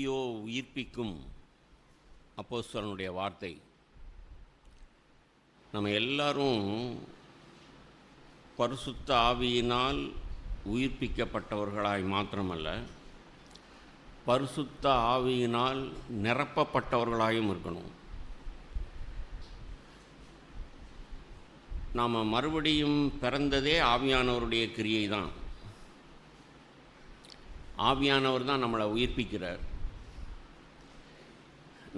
ஆவியோ உயிர்ப்பிக்கும் அப்போஸ்தலனுடைய வார்த்தை. நம்ம எல்லாரும் பரிசுத்த ஆவியினால் உயிர்ப்பிக்கப்பட்டவர்களாய் மாத்திரமல்ல, பரிசுத்த ஆவியினால் நிரப்பப்பட்டவர்களாயும் இருக்கணும். நாம் மறுபடியும் பிறந்ததே ஆவியானவருடைய கிரியை தான். ஆவியானவர் தான் நம்மளை உயிர்ப்பிக்கிறார்.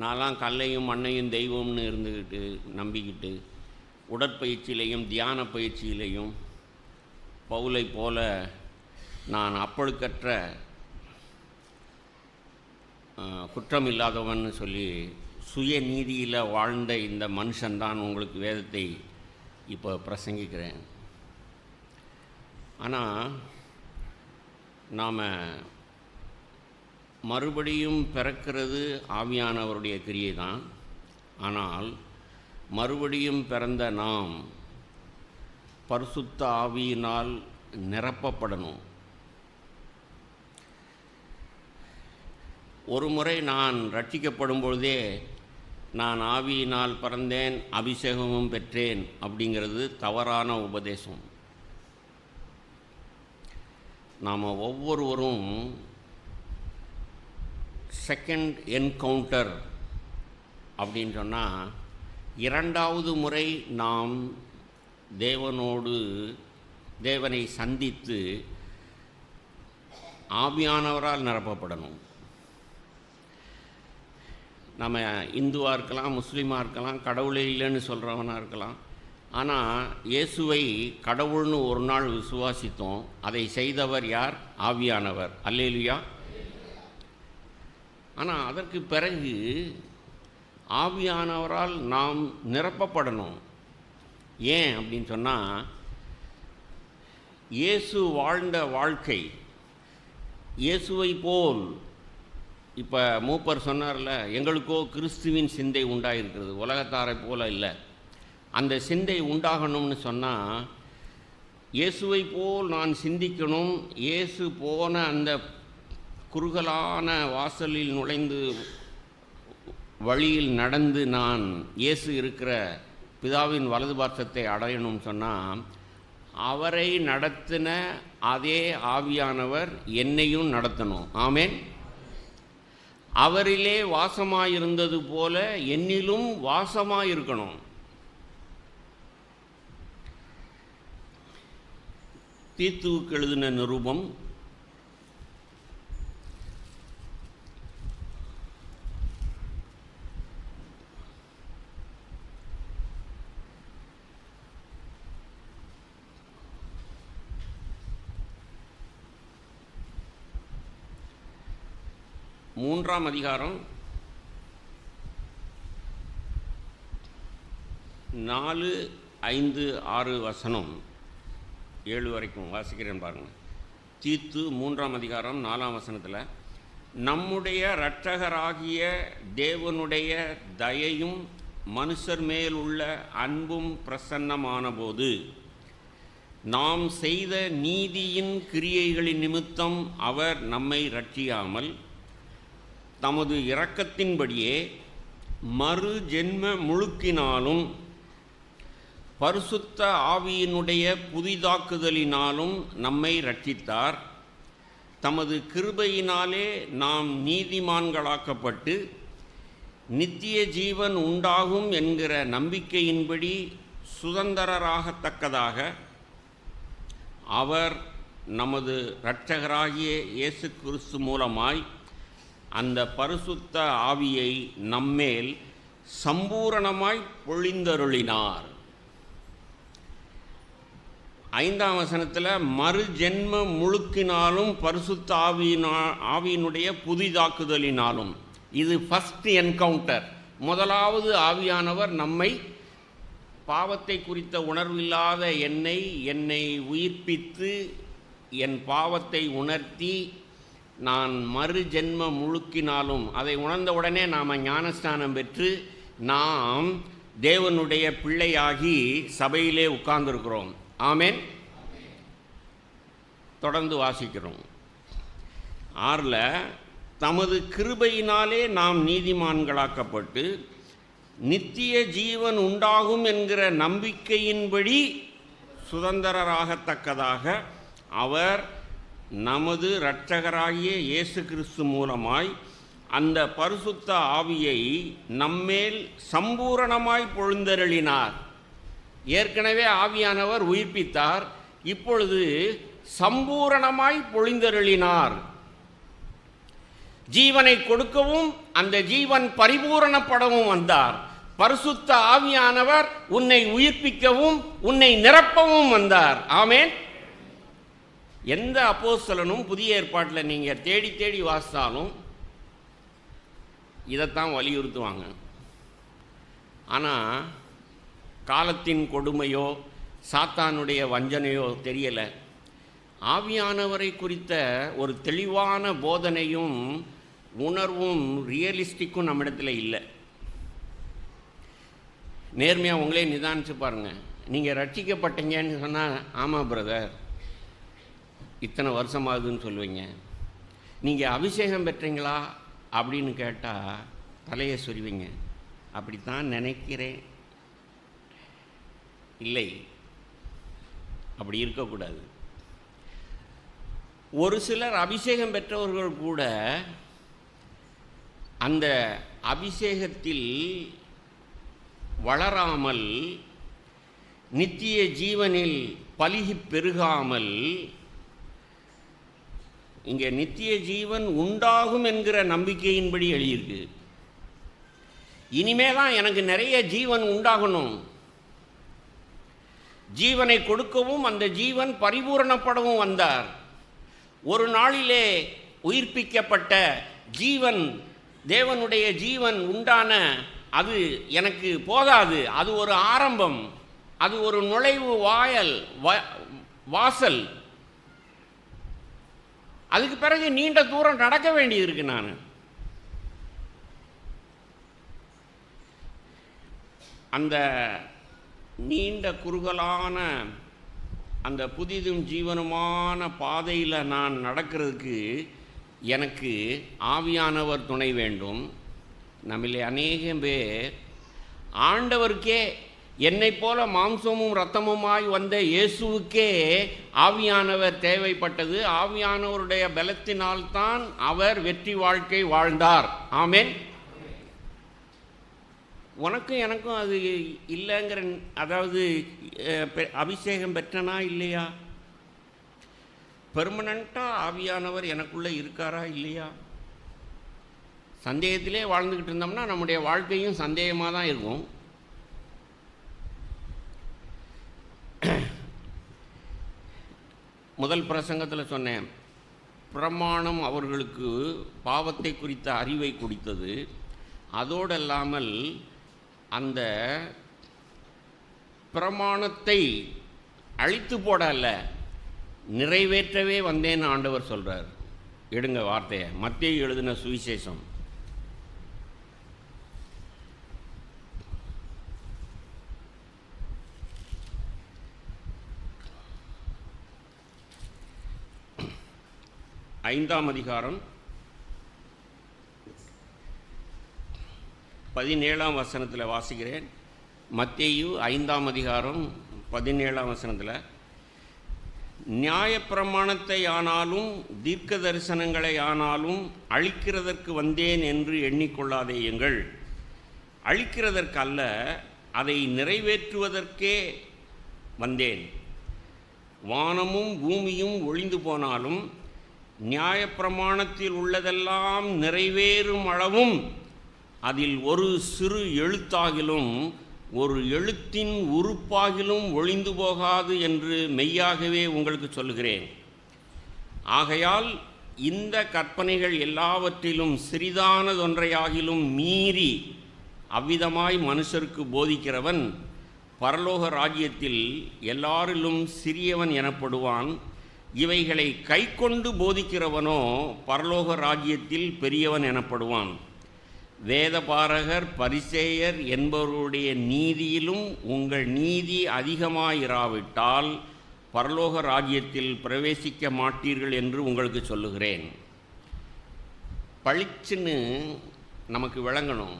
நான்லாம் கல்லையும் மண்ணையும் தெய்வம்னு இருந்துக்கிட்டு நம்பிக்கிட்டு உடற்பயிற்சியிலையும் தியான பயிற்சியிலையும் பவுலை போல நான் அப்பழுக்கற்ற குற்றமில்லாதவன் சொல்லி சுயநீதியில் வாழ்ந்த இந்த மனுஷன்தான் உங்களுக்கு வேதத்தை இப்போ பிரசங்கிக்கிறேன். ஆனால் நாம் மறுபடியும் பிறக்கிறது ஆவியானவருடைய கிரியை தான். ஆனால் மறுபடியும் பிறந்த நாம் பரிசுத்த ஆவியினால் நிரப்பப்படணும். ஒரு முறை நான் ரட்சிக்கப்படும் பொழுதே நான் ஆவியினால் பிறந்தேன், அபிஷேகமும் பெற்றேன் அப்படிங்கிறது தவறான உபதேசம். நாம் ஒவ்வொருவரும் செகண்ட் என்கவுண்டர் அப்படின்னு சொன்னால் இரண்டாவது முறை நாம் தேவனை சந்தித்து ஆவியானவரால் நிரப்பப்படணும். நம்ம இந்துவாக இருக்கலாம், முஸ்லீமாக இருக்கலாம், கடவுளே இல்லைன்னு சொல்கிறவனாக இருக்கலாம். ஆனால் இயேசுவை கடவுள்னு ஒரு நாள் விசுவாசித்தோம். அதை செய்தவர் யார்? ஆவியானவர். அல்லேலூயா. ஆனால் அதற்கு பிறகு ஆவியானவரால் நாம் நிரப்பப்படணும். ஏன் அப்படின்னு சொன்னால், இயேசு வாழ்ந்த வாழ்க்கை இயேசுவை போல். இப்போ மூப்பர் சொன்னார்ல, எங்களுக்கோ கிறிஸ்துவின் சிந்தை உண்டாயிருக்கிறது, உலகத்தாரை போல இல்லை. அந்த சிந்தை உண்டாகணும்னு சொன்னால் இயேசுவை போல் நான் சிந்திக்கணும். இயேசு போன அந்த குறுகலான வாசலில் நுழைந்து வழியில் நடந்து நான் இயேசு இருக்கிற பிதாவின் வலது பாசத்தை அடையணும்னு சொன்னால், அவரை நடத்தின அதே ஆவியானவர் என்னையும் நடத்தணும். ஆமென். அவரிலே வாசமாயிருந்தது போல என்னிலும் வாசமாயிருக்கணும். தீத்துவுக்கு எழுதின நிருபம் 3 அதிகாரம் 4, 5, 6 வசனம் 7 வரைக்கும் வாசிக்கிறேன் பாருங்கள். தீத்து 3 அதிகாரம் 4 வசனத்தில், நம்முடைய இரட்சகராகிய தேவனுடைய தயையும் மனுஷர் மேல் உள்ள அன்பும் பிரசன்னமான போது நாம் செய்த நீதியின் கிரியைகளின் நிமித்தம் அவர் நம்மை இரட்சியாமல் தமது இரக்கத்தின்படியே மறு ஜென்ம முழுக்கினாலும் பரிசுத்த ஆவியினுடைய புதிதாக்குதலினாலும் நம்மை இரட்சித்தார். தமது கிருபையினாலே நாம் நீதிமான்களாக்கப்பட்டு நித்திய ஜீவன் உண்டாகும் என்கிற நம்பிக்கையின்படி சுதந்திரராகத்தக்கதாக அவர் நமது இரட்சகராகிய இயேசு கிறிஸ்து மூலமாய் அந்த பரிசுத்த ஆவியை நம்மேல் சம்பூரணமாய் பொழிந்தருளினார். 5 வசனத்தில் மறு ஜென்ம முழுக்கினாலும் பரிசுத்த ஆவியினுடைய புதிதாக்குதலினாலும். இது ஃபஸ்ட் என்கவுண்டர். முதலாவது ஆவியானவர் நம்மை பாவத்தை குறித்த உணர்வில்லாத என்னை உயிர்ப்பித்து என் பாவத்தை உணர்த்தி நான் மறு ஜென்ம முழுக்கினாலும், அதை உணர்ந்த உடனே நாம் ஞானஸ்நானம் பெற்று நாம் தேவனுடைய பிள்ளையாகி சபையிலே உட்கார்ந்துருக்கிறோம். ஆமென். தொடர்ந்து வாசிக்கிறோம். 6 தமது கிருபையினாலே நாம் நீதிமான்களாக்கப்பட்டு நித்திய ஜீவன் உண்டாகும் என்கிற நம்பிக்கையின்படி சுதந்திரராகத்தக்கதாக அவர் நமது இரட்சகராகிய இயேசு கிறிஸ்து மூலமாய் அந்த பரிசுத்த ஆவியை நம்மேல் சம்பூரணமாய் பொழிந்தருளினார். ஏற்கனவே ஆவியானவர் உயிர்ப்பித்தார், இப்பொழுது சம்பூரணமாய் பொழிந்தருளினார். ஜீவனை கொடுக்கவும் அந்த ஜீவன் பரிபூரணப்படவும் வந்தார். பரிசுத்த ஆவியானவர் உன்னை உயிர்ப்பிக்கவும் உன்னை நிரப்பவும் வந்தார். ஆமென். எந்த அப்போஸ்தலனும் புதிய ஏற்பாட்டில் நீங்கள் தேடி தேடி வாசித்தாலும் இதைத்தான் வலியுறுத்துவாங்க. ஆனால் காலத்தின் கொடுமையோ சாத்தானுடைய வஞ்சனையோ தெரியலை. ஆவியானவரை குறித்த ஒரு தெளிவான போதனையும் உணர்வும் ரியலிஸ்டிக்கும் நம்மிடத்தில் இல்லை. நேர்மையாக உங்களே நிதானித்து பாருங்கள். நீங்கள் ரட்சிக்கப்பட்டீங்கன்னு சொன்னால் ஆமாம் பிரதர் இத்தனை வருஷமாகுதுன்னு சொல்லுவீங்க. நீங்கள் அபிஷேகம் பெற்றீங்களா அப்படின்னு கேட்டால் தலையை சொருவீங்க. அப்படித்தான் நினைக்கிறேன். இல்லை, அப்படி இருக்கக்கூடாது. ஒரு சிலர் அபிஷேகம் பெற்றவர்கள் கூட அந்த அபிஷேகத்தில் வளராமல் நித்திய ஜீவனில் பலுகி பெருகாமல், இங்கே நித்திய ஜீவன் உண்டாகும் என்கிற நம்பிக்கையின்படி எழுதியிருக்கு. இனிமே தான் எனக்கு நிறைய ஜீவன் உண்டாகணும், ஜீவனை கொடுக்கவும் அந்த ஜீவன் பரிபூரணப்படவும் வந்தார். ஒரு நாளிலே உயிர்ப்பிக்கப்பட்ட ஜீவன், தேவனுடைய ஜீவன் உண்டான அது எனக்கு போதாது. அது ஒரு ஆரம்பம், அது ஒரு நுழைவு வாசல். அதுக்கு பிறகு நீண்ட தூரம் நடக்க வேண்டியிருக்கு. நான் அந்த நீண்ட குறுகலான அந்த புதிதும் ஜீவனுமான பாதையில் நான் நடக்கிறதுக்கு எனக்கு ஆவியானவர் துணை வேண்டும். நம்மளே அநேகம் பேர் ஆண்டவருக்கே, என்னை போல மாம்சமும் இரத்தமுமாய் வந்த இயேசுவுக்கே ஆவியானவர் தேவைப்பட்டது. ஆவியானவருடைய பலத்தினால்தான் அவர் வெற்றி வாழ்க்கை வாழ்ந்தார். ஆமென். உனக்கும் எனக்கும் அது இல்லைங்கிற, அதாவது அபிஷேகம் பெற்றனா இல்லையா, பெர்மனண்ட்டாக ஆவியானவர் எனக்குள்ளே இருக்காரா இல்லையா, சந்தேகத்திலே வாழ்ந்துக்கிட்டு இருந்தோம்னா நம்முடைய வாழ்க்கையும் சந்தேகமாக தான் இருக்கும். முதல் பிரசங்கத்தில் சொன்னேன், பிரமாணம் அவர்களுக்கு பாவத்தை குறித்த அறிவை கொடுத்தது. அதோடு இல்லாமல் அந்த பிரமாணத்தை அழித்து போடல, நிறைவேற்றவே வந்தேன்னு ஆண்டவர் சொல்கிறார். எடுங்க வார்த்தையை, மத்தேயு எழுதின சுவிசேஷம் 5ஆம் அதிகாரம் 17ஆம் வசனத்தில் வாசிக்கிறேன். மத்தேயு 5ஆம் அதிகாரம் 17ஆம் வசனத்தில், நியாயப்பிரமாணத்தை ஆனாலும் தீர்க்க தரிசனங்களை ஆனாலும் அழிக்கிறதற்கு வந்தேன் என்று எண்ணிக்கொள்ளாதேயுங்கள். அழிக்கிறதற்கு அல்ல, அதை நிறைவேற்றுவதற்கே வந்தேன். வானமும் பூமியும் ஒழிந்து போனாலும் நியாயப்பிரமாணத்தில் உள்ளதெல்லாம் நிறைவேறும் அளவும் அதில் ஒரு சிறு எழுத்தாகிலும் ஒரு எழுத்தின் உறுப்பாகிலும் ஒழிந்து போகாது என்று மெய்யாகவே உங்களுக்கு சொல்கிறேன். ஆகையால் இந்த கற்பனைகள் எல்லாவற்றிலும் சிறிதானதொன்றையாகிலும் மீறி அவ்விதமாய் மனுஷருக்கு போதிக்கிறவன் பரலோக ராஜ்யத்தில் எல்லாரிலும் சிறியவன் எனப்படுவான். இவைகளை கைக்கொண்டு போதிக்கிறவனோ பரலோக ராஜ்யத்தில் பெரியவன் எனப்படுவான். வேதபாரகர் பரிசேயர் என்பவருடைய நீதியிலும் உங்கள் நீதி அதிகமாயிராவிட்டால் பரலோக ராஜ்யத்தில் பிரவேசிக்க மாட்டீர்கள் என்று உங்களுக்கு சொல்லுகிறேன். பளிச்சுன்னு நமக்கு விளங்கணும்.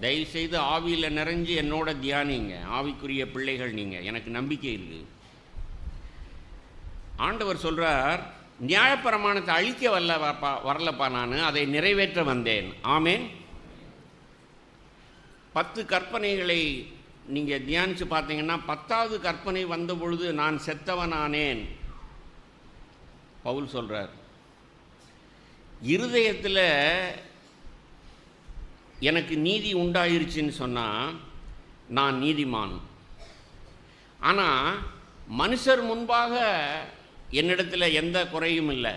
தயவுசெய்து ஆவியில் நிறைஞ்சு என்னோட தியானிங்க. ஆவிக்குரிய பிள்ளைகள் நீங்கள், எனக்கு நம்பிக்கை இருக்குது. ஆண்டவர் சொல்கிறார், நியாயப்பிரமாணத்தை அழிக்க வரலப்பா, நான் அதை நிறைவேற்ற வந்தேன். ஆமேன். 10 கற்பனைகளை நீங்கள் தியானித்து பார்த்தீங்கன்னா 10வது கற்பனை வந்த பொழுது நான் செத்தவனானேன். பவுல் சொல்கிறார், இருதயத்தில் எனக்கு நீதி உண்டாயிருச்சுன்னு சொன்னால் நான் நீதிமான். ஆனால் மனுஷர் முன்பாக என்னிடத்தில் எந்த குறையும் இல்லை.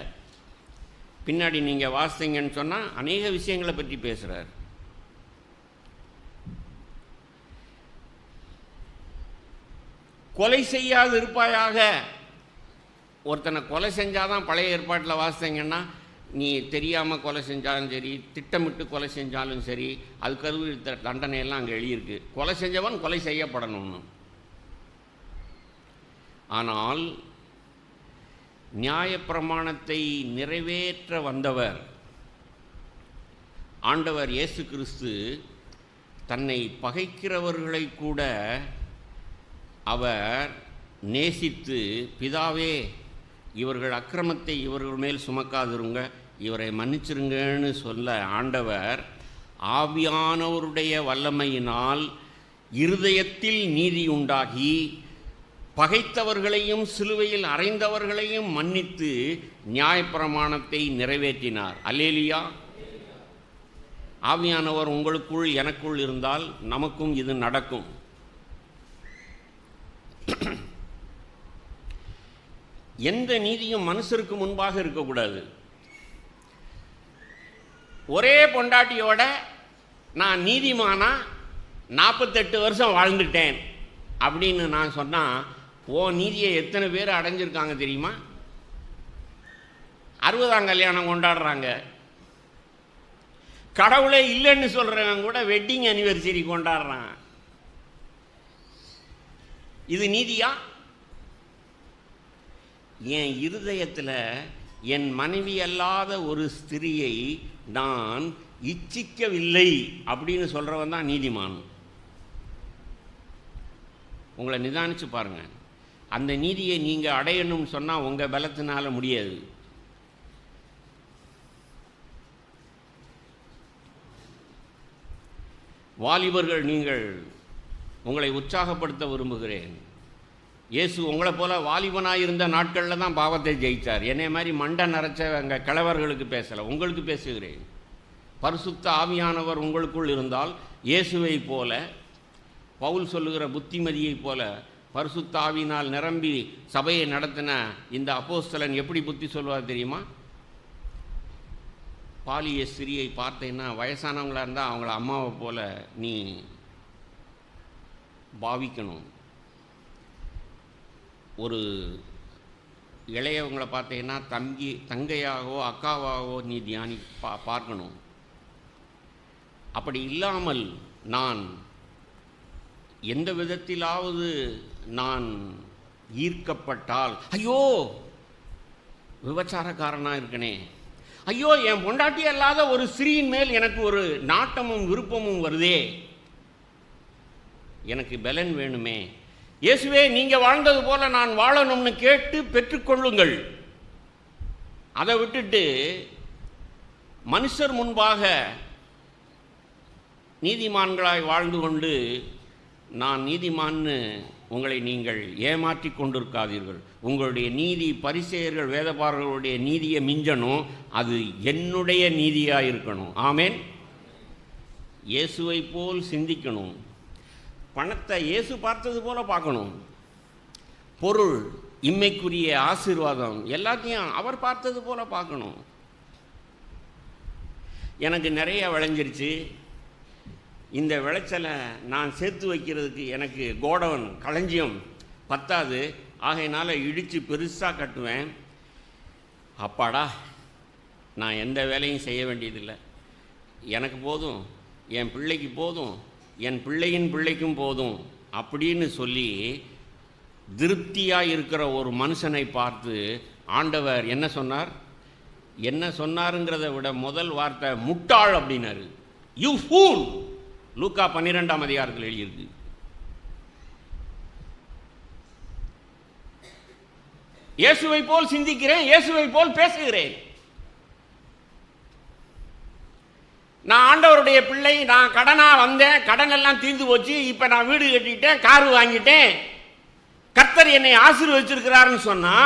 பின்னாடி நீங்கள் வாசித்தீங்கன்னு சொன்னால் அநேக விஷயங்களை பற்றி பேசுகிறார். கொலை செய்யாது இருப்பாயாக. ஒருத்தனை கொலை செஞ்சாதான் பழைய ஏற்பாட்டில் வாசித்தீங்கன்னா, நீ தெரியாமல் கொலை செஞ்சாலும் சரி, திட்டமிட்டு கொலை செஞ்சாலும் சரி, அதுக்கு தண்டனையெல்லாம் அங்கே எழுதியிருக்கு. கொலை செஞ்சவன் கொலை செய்யப்படணும்னு. ஆனால் நியாயப்பிரமாணத்தை நிறைவேற்ற வந்தவர் ஆண்டவர் இயேசு கிறிஸ்து தன்னை பகைக்கிறவர்களை கூட அவர் நேசித்து, பிதாவே இவர்கள் அக்கிரமத்தை இவர்கள் மேல் சுமக்காதிருங்க, இவரை மன்னிச்சிருங்கன்னு சொல்ல ஆண்டவர் ஆவியானவருடைய வல்லமையினால் இருதயத்தில் நீதி உண்டாகி பகைத்தவர்களையும் சிலுவையில் அறைந்தவர்களையும் மன்னித்து நியாயப்பிரமாணத்தை நிறைவேற்றினார். அல்லேலூயா. ஆவியானவர் உங்களுக்குள் எனக்குள் இருந்தால் நமக்கும் இது நடக்கும். எந்த நீதியும் மனுஷருக்கு முன்பாக இருக்கக்கூடாது. ஒரே பொண்டாட்டியோட நான் நீதிமானா 48 வருஷம் வாழ்ந்துட்டேன் அப்படின்னு நான் சொன்னால், ஓ நீதியை எத்தனை பேர் அடைஞ்சிருக்காங்க தெரியுமா? 60ஆம் கல்யாணம் கொண்டாடுறாங்க. கடவுளே இல்லைன்னு சொல்கிறவங்க கூட வெட்டிங் அனிவர்சரி கொண்டாடுறான். இது நீதியா? என் இருதயத்தில் என் மனைவி அல்லாத ஒரு ஸ்திரியை நான் இச்சிக்கவில்லை அப்படின்னு சொல்கிறவன் தான் நீதிமான். உங்களை நிதானித்து பாருங்கள். அந்த நீதியை நீங்கள் அடையணும்னு சொன்னால் உங்கள் பலத்தினால முடியாது. வாலிபர்கள், நீங்கள் உங்களை உற்சாகப்படுத்த விரும்புகிறேன். இயேசு உங்களை போல வாலிபனாக இருந்த நாட்களில் தான் பாவத்தை ஜெயித்தார். என்னை மாதிரி மண்டை நரைச்சவங்க கிழவர்களுக்கு பேசலை, உங்களுக்கு பேசுகிறேன். பரிசுத்த ஆவியானவர் உங்களுக்குள் இருந்தால் இயேசுவை போல, பவுல் சொல்லுகிற புத்திமதியை போல பரிசுத்த ஆவியினால் நிரம்பி சபையை நடத்தின இந்த அப்போஸ்தலன் எப்படி புத்தி சொல்வார் தெரியுமா? பாலிய ஸ்திரியை பார்த்தேன்னா வயசானவங்களாக இருந்தால் அவங்கள அம்மாவை போல நீ பாவிக்கணும். ஒரு இளையவங்களை பார்த்தீங்கன்னா தங்கையாகவோ அக்காவாகவோ நீ பார்க்கணும். அப்படி இல்லாமல் நான் எந்த விதத்திலாவது நான் ஈர்க்கப்பட்டால், ஐயோ விபச்சாரக்காரனாக இருக்கனே, ஐயோ என் பொண்டாட்டி அல்லாத ஒரு ஸ்திரீயின் மேல் எனக்கு ஒரு நாட்டமும் விருப்பமும் வருதே, எனக்கு பலன் வேணுமே, இயேசுவே நீங்கள் வாழ்ந்தது போல நான் வாழணும்னு கேட்டு பெற்றுக்கொள்ளுங்கள். அதை விட்டுட்டு மனுஷர் முன்பாக நீதிமான்களாய் வாழ்ந்து கொண்டு நான் நீதிமான்னு உங்களை நீங்கள் ஏமாற்றி கொண்டிருக்காதீர்கள். உங்களுடைய நீதி பரிசேயர்கள் வேதபாரர்களுடைய நீதியை மிஞ்சணும். அது என்னுடைய நீதியாக இருக்கணும். ஆமேன். இயேசுவை போல் சிந்திக்கணும். பணத்தை இயேசு பார்த்தது போல பார்க்கணும். பொருள், இம்மைக்குரிய ஆசீர்வாதம் எல்லாத்தையும் அவர் பார்த்தது போல பார்க்கணும். எனக்கு நிறைய விளைஞ்சிருச்சு, இந்த விளைச்சலை நான் சேர்த்து வைக்கிறதுக்கு எனக்கு கோடவன் களஞ்சியம் பத்தாது, ஆகையினால இடித்து பெருசாக கட்டுவேன். அப்பாடா, நான் எந்த வேலையும் செய்ய வேண்டியதில்லை, எனக்கு போதும், என் பிள்ளைக்கு போதும், என் பிள்ளையின் பிள்ளைக்கும் போதும் அப்படின்னு சொல்லி திருப்தியாக இருக்கிற ஒரு மனுஷனை பார்த்து ஆண்டவர் என்ன சொன்னார்? என்ன சொன்னாருங்கிறத விட முதல் வார்த்தை முட்டாள் அப்படின்னாரு. You pool. லூக்கா 12ஆம் அதிகாரத்தில் எழுதியிருக்கு. இயேசுவை போல் சிந்திக்கிறேன், இயேசுவை போல் பேசுகிறேன். நான் ஆண்டவருடைய பிள்ளை, நான் கடனா வந்தேன், கடன் எல்லாம் தீர்ந்து போச்சு, இப்ப நான் வீடு கட்டிட்டேன், கார் வாங்கிட்டேன், கர்த்தர் என்னை ஆசீர்வதிச்சிருக்கிறாருன்னு சொன்னா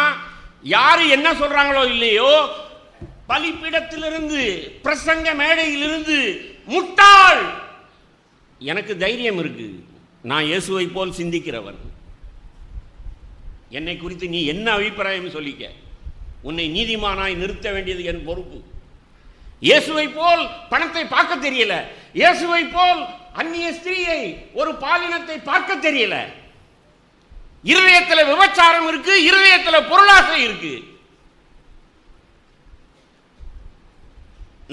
யாரு என்ன சொல்றாங்களோ இல்லையோ, பலிபீடத்திலிருந்து பிரசங்க மேடையிலிருந்து முட்டாள். எனக்கு தைரியம் இருக்கு, நான் இயேசுவை போல் சிந்திக்கிறவன். என்னை குறித்து நீ என்ன அபிப்பிராயம் சொல்லிக்க, உன்னை நீதிமானாய் நிறுத்த வேண்டியது என் பொறுப்பு. இயேசுவை போல் பணத்தை பார்க்க தெரியல, இயேசுவை போல் அந்நிய ஸ்திரீயை, ஒரு பாலினத்தை பார்க்க தெரியல. இருதயத்தில் விபச்சாரம் இருக்கு, இருதயத்தில் பொருளாசை இருக்கு.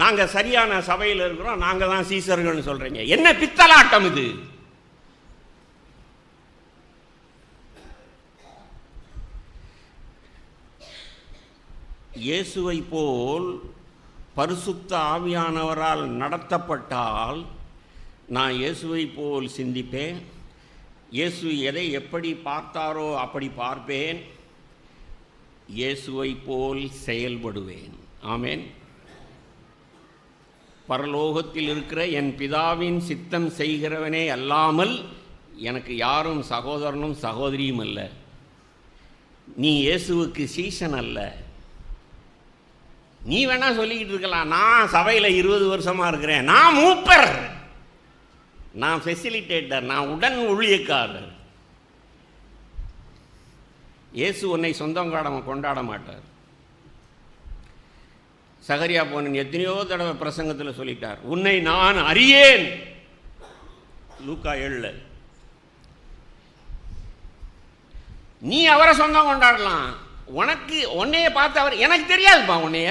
நாங்க சரியான சபையில் இருக்கிறோம், நாங்க தான் சீசர்கள் சொல்றீங்க. என்ன பித்தலாட்டம் இது? இயேசுவை போல் பரிசுத்த ஆவியானவரால் நடத்தப்பட்டால் நான் இயேசுவை போல் சிந்திப்பேன். இயேசு எதை எப்படி பார்த்தாரோ அப்படி பார்ப்பேன். இயேசுவை போல் செயல்படுவேன். ஆமென். பரலோகத்தில் இருக்கிற என் பிதாவின் சித்தம் செய்கிறவனே அல்லாமல் எனக்கு யாரும் சகோதரனும் சகோதரியும் அல்ல. நீ இயேசுவுக்கு சீசன் அல்ல. நீ வேணா சொல்லிக்கிட்டு இருக்கலாம், நான் சபையில் 20 வருஷமா இருக்கிறேன், நான் மூப்பர், நான் ஃபெசிலிட்டேட்டர், நான் உடன் ஊழியக்காரர். இயேசு உன்னை சொந்தம் கொண்டாட மாட்டார். சகரியா போனன் எத்தனையோ தடவை பிரசங்கத்தில் சொல்லிட்டார், உன்னை நான் அறியேன். லூக்கா 7. நீ அவரை சொந்தம் கொண்டாடலாம், உனக்கு உன்னைய பார்த்து அவர் எனக்கு தெரியாதுப்பா, உன்னைய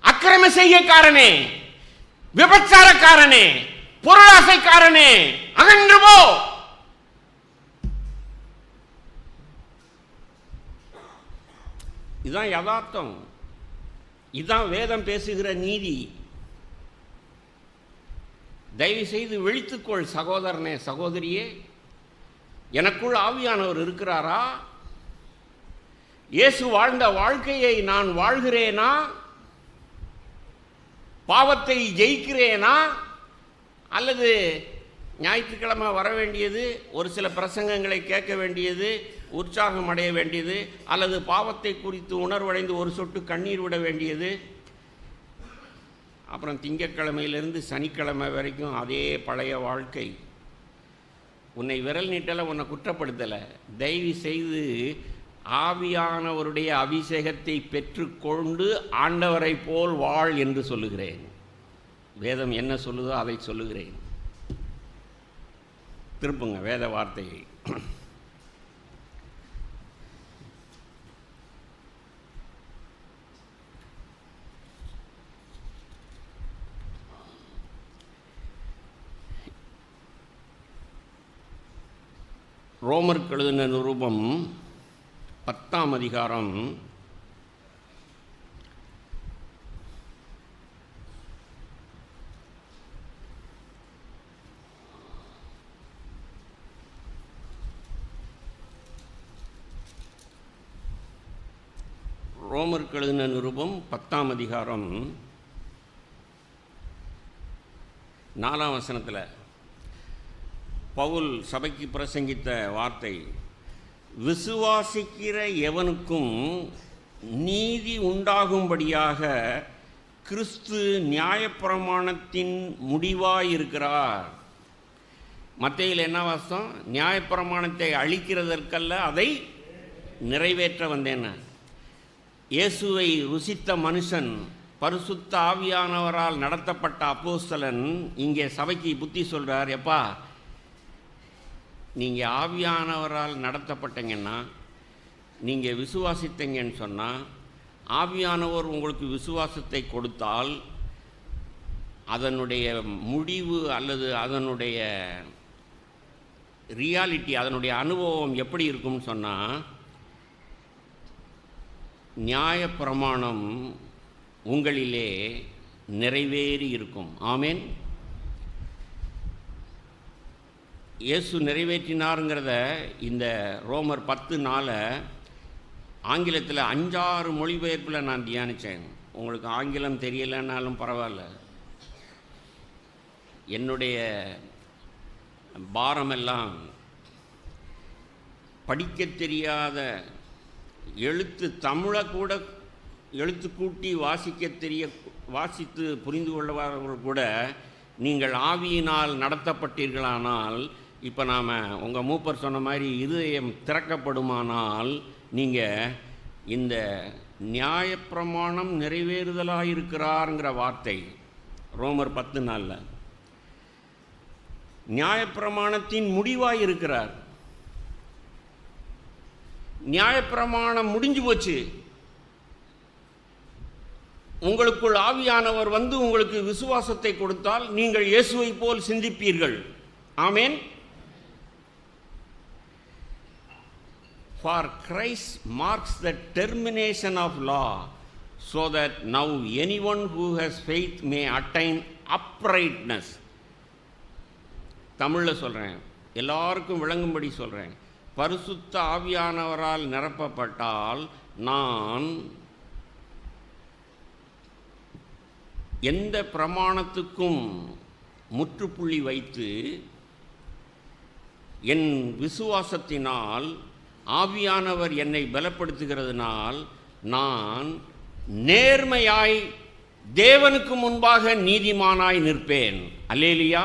அக்கிரம செய்கைக்காரனே, விபச்சாரக்காரனே, பொருளாசைக்காரனே, அகன்று போ. இதுதான் யதார்த்தம், இதுதான் வேதம் பேசுகிற நீதி. தயவு செய்து விழித்துக்கொள் சகோதரனே, சகோதரியே. எனக்குள் ஆவியானவர் இருக்கிறாரா? இயேசு வாழ்ந்த வாழ்க்கையை நான் வாழ்கிறேனா? பாவத்தை ஜெயிக்கிறேனா? அல்லது ஞாயிற்றுக்கிழமை வர வேண்டியது, ஒரு சில பிரசங்கங்களை கேட்க வேண்டியது, உற்சாகம் அடைய வேண்டியது, அல்லது பாவத்தை குறித்து உணர்வடைந்து ஒரு சொட்டு கண்ணீர் விட வேண்டியது, அப்புறம் திங்கட்கிழமையிலிருந்து சனிக்கிழமை வரைக்கும் அதே பழைய வாழ்க்கை. உன்னை விரல் நீட்டலை, உன்னை குற்றப்படுத்தலை. தயவு செய்து ஆவியானவருடைய அபிஷேகத்தை பெற்றுக்கொண்டு ஆண்டவரை போல் வாழ் என்று சொல்லுகிறேன். வேதம் என்ன சொல்லுதோ அதை சொல்லுகிறேன். திருப்புங்க வேத வார்த்தையை. ரோமருக்கு எழுதின நிருபம் 10ஆம் அதிகாரம் 10ஆம் அதிகாரம் 4ஆம் வசனத்தில் பவுல் சபைக்கு பிரசங்கித்த வார்த்தை, விசுவாசிக்கிற எவனுக்கும் நீதி உண்டாகும்படியாக கிறிஸ்து நியாயப்பிரமாணத்தின் முடிவாயிருக்கிறார். மத்தேயுல என்ன வாசம்? நியாயப்பிரமாணத்தை அழிக்கிறதற்கல்ல, அதை நிறைவேற்ற வந்தேன். இயேசுவை ருசித்த மனுஷன், பரிசுத்த ஆவியானவரால் நடத்தப்பட்ட அப்போஸ்தலன் இங்கே சபைக்கு புத்தி சொல்றார். எப்பா, நீங்கள் ஆவியானவரால் நடத்தப்பட்டீங்கன்னா, நீங்கள் விசுவாசித்தீங்கன்னு சொன்னால், ஆவியானவர் உங்களுக்கு விசுவாசத்தை கொடுத்தால் அதனுடைய முடிவு அல்லது அதனுடைய ரியாலிட்டி, அதனுடைய அனுபவம் எப்படி இருக்கும்னு சொன்னால், நியாயப்பிரமாணம் உங்களிலே நிறைவேறி இருக்கும். ஆமேன். இயேசு நிறைவேற்றினாருங்கிறத இந்த ரோமர் 10:4 ஆங்கிலத்தில் 5-6 மொழிபெயர்ப்பில் நான் தியானித்தேன். உங்களுக்கு ஆங்கிலம் தெரியலைன்னாலும் பரவாயில்ல. என்னுடைய பாரமெல்லாம் படிக்க தெரியாத தமிழை கூட எழுத்து கூட்டி வாசித்து புரிந்து கொள்வார்கள் கூட நீங்கள் ஆவியினால் நடத்தப்பட்டீர்களானால், இப்போ நாம் உங்கள் மூப்பர் சொன்ன மாதிரி இருதயம் திறக்கப்படுமானால், நீங்கள் இந்த நியாயப்பிரமாணம் நிறைவேறுதலாயிருக்கிறாருங்கிற வார்த்தை ரோமர் 10:4 நியாயப்பிரமாணத்தின் முடிவாக இருக்கிறார். நியாயப்பிரமாணம் முடிஞ்சு போச்சு. உங்களுக்குள் ஆவியானவர் வந்து உங்களுக்கு விசுவாசத்தை கொடுத்தால் நீங்கள் இயேசுவை போல் சிந்திப்பீர்கள். ஆமேன். For Christ marks the termination of law, so that now anyone who has faith may attain uprightness. தமிழில் சொல்கிறேன், எல்லாருக்கும் விளங்கும்படி சொல்கிறேன். பரிசுத்த ஆவியானவரால் நிரப்பப்பட்டால் நான் எந்த பிரமாணத்துக்கும் முற்றுப்புள்ளி வைத்து என் விசுவாசத்தினால் ஆவியானவர் என்னை பலப்படுத்துகிறதுனால் நான் நேர்மையாய் தேவனுக்கு முன்பாக நீதிமானாய் நிற்பேன். அல்லேலியா.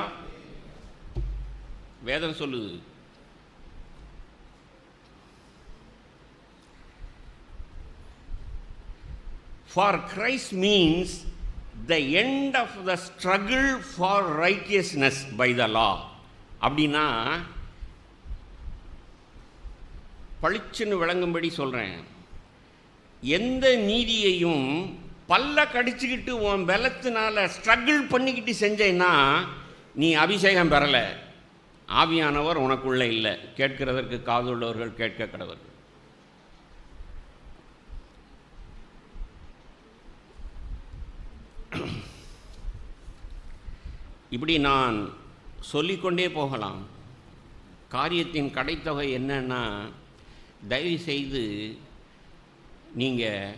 வேதம் சொல்லுது. For Christ means the end of the struggle for righteousness by the law. அப்படின்னா பளிச்சுன்னு விளங்கும்படி சொல்கிறேன். எந்த நீதியையும் பல்ல கடிச்சுக்கிட்டு உன் பலத்தினால ஸ்ட்ரகிள் பண்ணிக்கிட்டு செஞ்சேன்னா நீ அபிஷேகம் பெறலை. ஆவியானவர் உனக்குள்ளே இல்லை. கேட்கிறதற்கு காதுள்ளவர்கள் கேட்க கடவர்கள். இப்படி நான் சொல்லிக்கொண்டே போகலாம். காரியத்தின் கடைத்தொகை என்னன்னா, தயவு செய்து நீங்கள்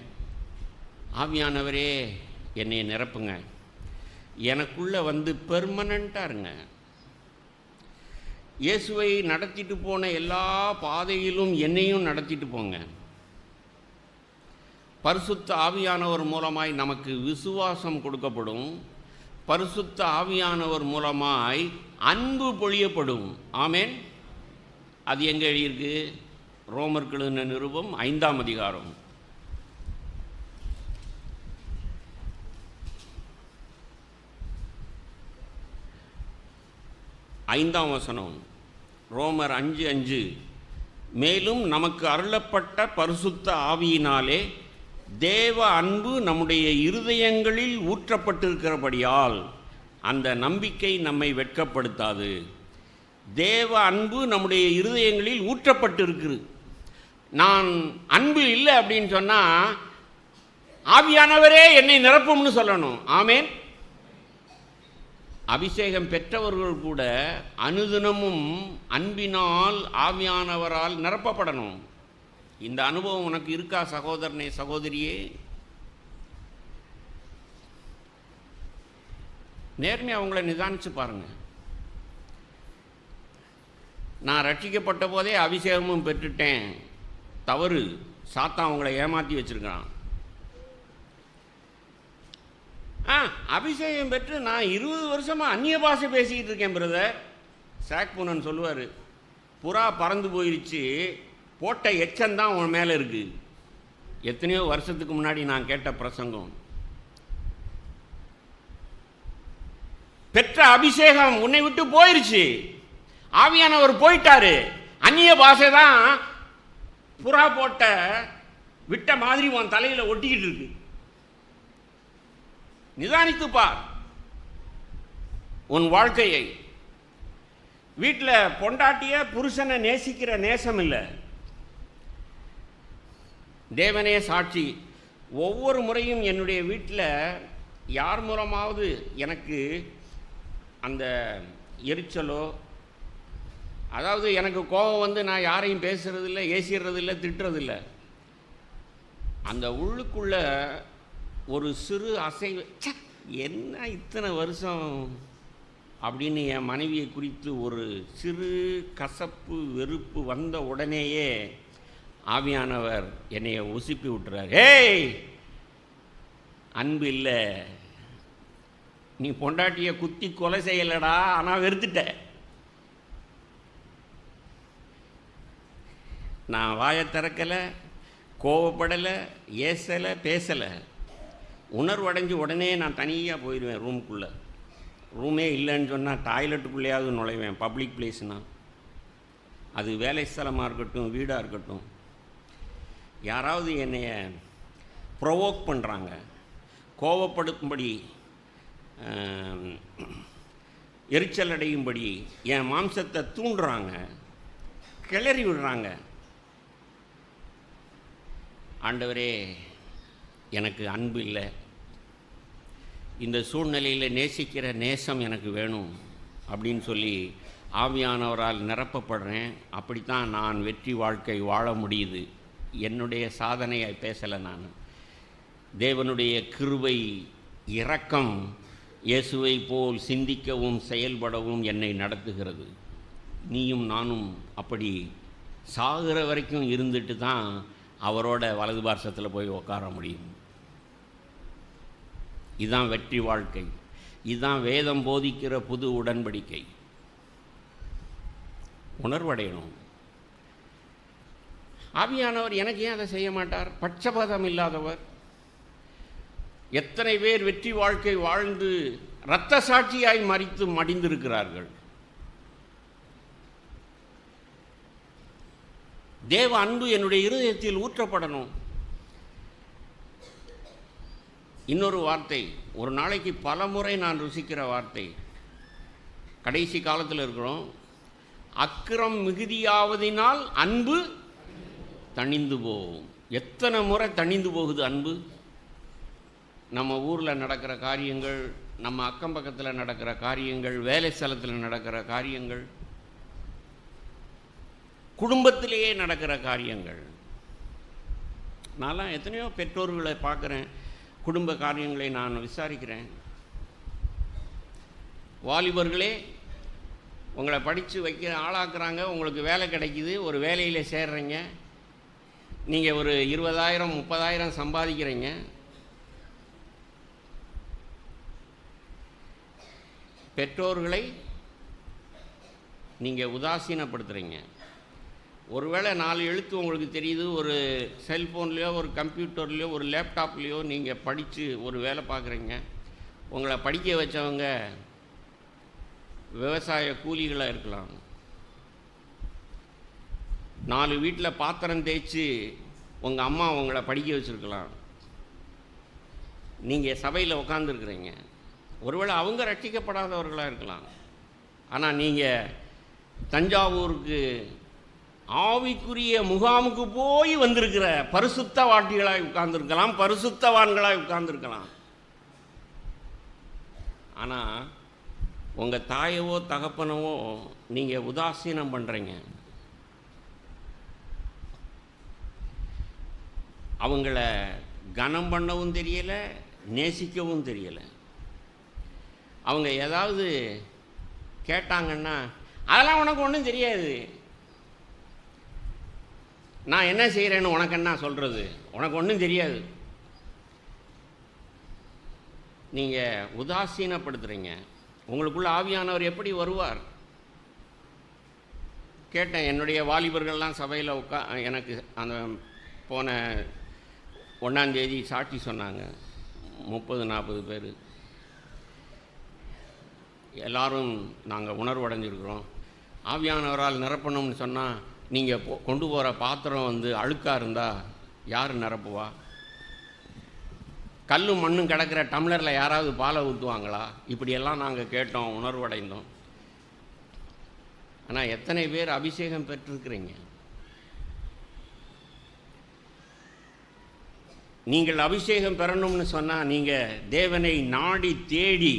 ஆவியானவரே என்னை நிரப்புங்க, எனக்குள்ளே வந்து பெர்மனண்ட்டாக இருங்க. இயேசுவை நடத்திட்டு போன எல்லா பாதையிலும் என்னையும் நடத்திட்டு போங்க. பரிசுத்த ஆவியானவர் மூலமாய் நமக்கு விசுவாசம் கொடுக்கப்படும். பரிசுத்த ஆவியானவர் மூலமாய் அன்பு பொழியப்படும். ஆமேன். அது எங்கே எழுதியிருக்கு? ரோமருக்கு எழுதின நிருபம் 5ஆம் அதிகாரம் 5ஆம் வசனம். ரோமர் 5:5. மேலும் நமக்கு அருளப்பட்ட பரிசுத்த ஆவியினாலே தேவ அன்பு நம்முடைய இருதயங்களில் ஊற்றப்பட்டிருக்கிறபடியால் அந்த நம்பிக்கை நம்மை வெட்கப்படுத்தாது. தேவ அன்பு நம்முடைய இருதயங்களில் ஊற்றப்பட்டிருக்கு. நான் அன்பு இல்லை அப்படின்னு சொன்னால் ஆவியானவரே என்னை நிரப்பும்னு சொல்லணும். ஆமேன். அபிஷேகம் பெற்றவர்கள் கூட அனுதினமும் அன்பினால் ஆவியானவரால் நிரப்பப்படணும். இந்த அனுபவம் உனக்கு இருக்கா சகோதரனே, சகோதரியே? நேர்மையாக அவங்கள நிதானிச்சு பாருங்க. நான் ரட்சிக்கப்பட்ட போதே அபிஷேகமும் பெற்றுட்டேன். தவறு. சாத்தான் அவங்கள ஏமாற்றி வச்சிருக்கான். அபிஷேகம் பெற்று நான் 20 வருஷமாக அந்நிய பாஷை பேசிக்கிட்டு இருக்கேன் பிரதர். சாக்புனன் சொல்லுவார், புறா பறந்து போயிடுச்சு, போட்ட எச்சந்தான் உன் மேலே இருக்குது. எத்தனையோ வருஷத்துக்கு முன்னாடி நான் கேட்ட பிரசங்கம். பெற்ற அபிஷேகம் உன்னை விட்டு போயிருச்சு. ஆவியானவர் போயிட்டாரு. அந்நிய பாஷை தான் புறா போட்ட விட்ட மாதிரி உன் தலையில் ஒட்டிக்கிட்டு இருக்கு. நிதானித்து பார் உன் வாழ்க்கையை. வீட்டில் பொண்டாட்டிய புருஷனை நேசிக்கிற நேசம் இல்லை. தேவனே சாட்சி, ஒவ்வொரு முறையும் என்னுடைய வீட்டில் யார் மூலமாவது எனக்கு அந்த எரிச்சலோ, அதாவது எனக்கு கோபம் வந்து நான் யாரையும் பேசுகிறதில்ல, ஏசிடுறதில்ல, திட்டுறதில்ல, அந்த உள்ளுக்குள்ள ஒரு சிறு அசைவு, என்ன இத்தனை வருஷம் அப்படின்னு என் மனைவியை குறித்து ஒரு சிறு கசப்பு வெறுப்பு வந்த உடனேயே ஆவியானவர் என்னைய உசுப்பி விட்டுறார். ஏய், அன்பு இல்லை, நீ பொண்டாட்டியை குத்தி கொலை செய்யலடா, ஆனால் வெறுத்துட்ட. நான் வாயை திறக்கலை, கோவப்படலை, ஏசலை, பேசலை. உணர்வடைஞ்சு உடனே நான் தனியாக போயிடுவேன் ரூமுக்குள்ளே. ரூமே இல்லைன்னு சொன்னால் டாய்லெட்டுக்குள்ளேயாவது நுழைவேன். பப்ளிக் பிளேஸ்னால், அது வேலை ஸ்தலமாக இருக்கட்டும், வீடாக இருக்கட்டும். யாராவது என்னைய ப்ரொவோக் பண்ணுறாங்க, கோவப்படும்படி, எரிச்சல் அடையும்படி என் மாம்சத்தை தூண்டுறாங்க, கிளறி விடுறாங்க. ஆண்டவரே, எனக்கு அன்பு இல்லை, இந்த சூழ்நிலையில் நேசிக்கிற நேசம் எனக்கு வேணும் அப்படின்னு சொல்லி ஆவியானவரால் நிரப்பப்படுறேன். அப்படித்தான் நான் வெற்றி வாழ்க்கை வாழ முடியுது. என்னுடைய சாதனையை பேசலை நான். தேவனுடைய கிருபை, இரக்கம் இயேசுவை போல் சிந்திக்கவும் செயல்படவும் என்னை நடத்துகிறது. நீயும் நானும் அப்படி சாகிற வரைக்கும் இருந்துட்டு தான் அவரோட வலது பார்சத்தில் போய் உட்கார முடியும். இதுதான் வெற்றி வாழ்க்கை. இதுதான் வேதம் போதிக்கிற புது உடன்படிக்கை. உணர்வடையணும். ஆவியானவர் எனக்கு ஏன் அதை செய்ய மாட்டார்? பட்சபாதம் இல்லாதவர். எத்தனை பேர் வெற்றி வாழ்க்கை வாழ்ந்து இரத்த சாட்சியாய் மரித்து மடிந்திருக்கிறார்கள். தேவ அன்பு என்னுடைய இருதயத்தில் ஊற்றப்படணும். இன்னொரு வார்த்தை, ஒரு நாளைக்கு பல முறை நான் ருசிக்கிற வார்த்தை, கடைசி காலத்தில் இருக்கிறோம். அக்கிரம் மிகுதியாவதினால் அன்பு தணிந்து போகும். எத்தனை முறை தணிந்து போகுது அன்பு? நம்ம ஊரில் நடக்கிற காரியங்கள், நம்ம அக்கம் பக்கத்தில் நடக்கிற காரியங்கள், வேலை ஸ்தலத்தில் நடக்கிற காரியங்கள், குடும்பத்திலேயே நடக்கிற காரியங்கள். நான்லாம் எத்தனையோ பெற்றோர்களை பார்க்குறேன், குடும்ப காரியங்களை நான் விசாரிக்கிறேன். வாலிபர்களே, உங்களை படித்து வைக்க ஆளாக்குறாங்க, உங்களுக்கு வேலை கிடைக்குது, ஒரு வேலையில் சேர்றீங்க, நீங்கள் ஒரு 20,000 30,000 சம்பாதிக்கிறீங்க. பெற்றோர்களை நீங்கள் உதாசீனப்படுத்துகிறீங்க. ஒருவேளை 4 எழுத்து உங்களுக்கு தெரியுது, ஒரு செல்ஃபோன்லேயோ, ஒரு கம்ப்யூட்டர்லேயோ, ஒரு லேப்டாப்லேயோ நீங்கள் படித்து ஒரு வேலை பார்க்குறீங்க. உங்களை படிக்க வச்சவங்க விவசாய கூலிகளாக இருக்கலாம். 4 வீட்டில் பாத்திரம் தேய்ச்சி உங்கள் அம்மா உங்களை படிக்க வச்சுருக்கலாம். நீங்கள் சபையில் உட்காந்துருக்குறீங்க. ஒருவேளை அவங்க ரட்சிக்கப்படாதவர்களாக இருக்கலாம். ஆனால் நீங்கள் தஞ்சாவூருக்கு ஆவிக்குரிய முகாமுக்கு போய் வந்திருக்கிற பரிசுத்தவாட்டிகளாய் உட்கார்ந்துருக்கலாம், பரிசுத்தவான்களாய் உட்கார்ந்துருக்கலாம். ஆனால் உங்கள் தாயவோ தகப்பனவோ நீங்கள் உதாசீனம் பண்ணுறீங்க. அவங்கள கனம் பண்ணவும் தெரியலை, நேசிக்கவும் தெரியலை. அவங்க ஏதாவது கேட்டாங்கன்னா, அதெல்லாம் உனக்கு ஒன்றும் தெரியாது, நான் என்ன செய்கிறேன்னு உனக்கு என்ன சொல்கிறது, உனக்கு ஒன்றும் தெரியாது. நீங்கள் உதாசீனப்படுத்துகிறீங்க. உங்களுக்குள்ள ஆவியானவர் எப்படி வருவார்? கேட்டேன். என்னுடைய வாலிபர்கள்லாம் சபையில் எனக்கு அந்த போன 1ஆம் தேதி சாட்சி சொன்னாங்க. 30-40 பேர் எல்லாரும் நாங்கள் உணர்வடைஞ்சிருக்கிறோம். ஆவியானவரால் நிரப்பணும்னு சொன்னால், நீங்கள் கொண்டு போகிற பாத்திரம் வந்து அழுக்காக இருந்தால் யார் நிரப்புவா? கல்லும் மண்ணும் கிடக்கிற டம்ளரில் யாராவது பாலை ஊற்றுவாங்களா? இப்படியெல்லாம் நாங்கள் கேட்டோம், உணர்வடைந்தோம். ஆனால் எத்தனை பேர் அபிஷேகம் பெற்றிருக்கிறீங்க? நீங்கள் அபிஷேகம் பெறணும்னு சொன்னால் நீங்கள் தேவனை நாடி தேடி,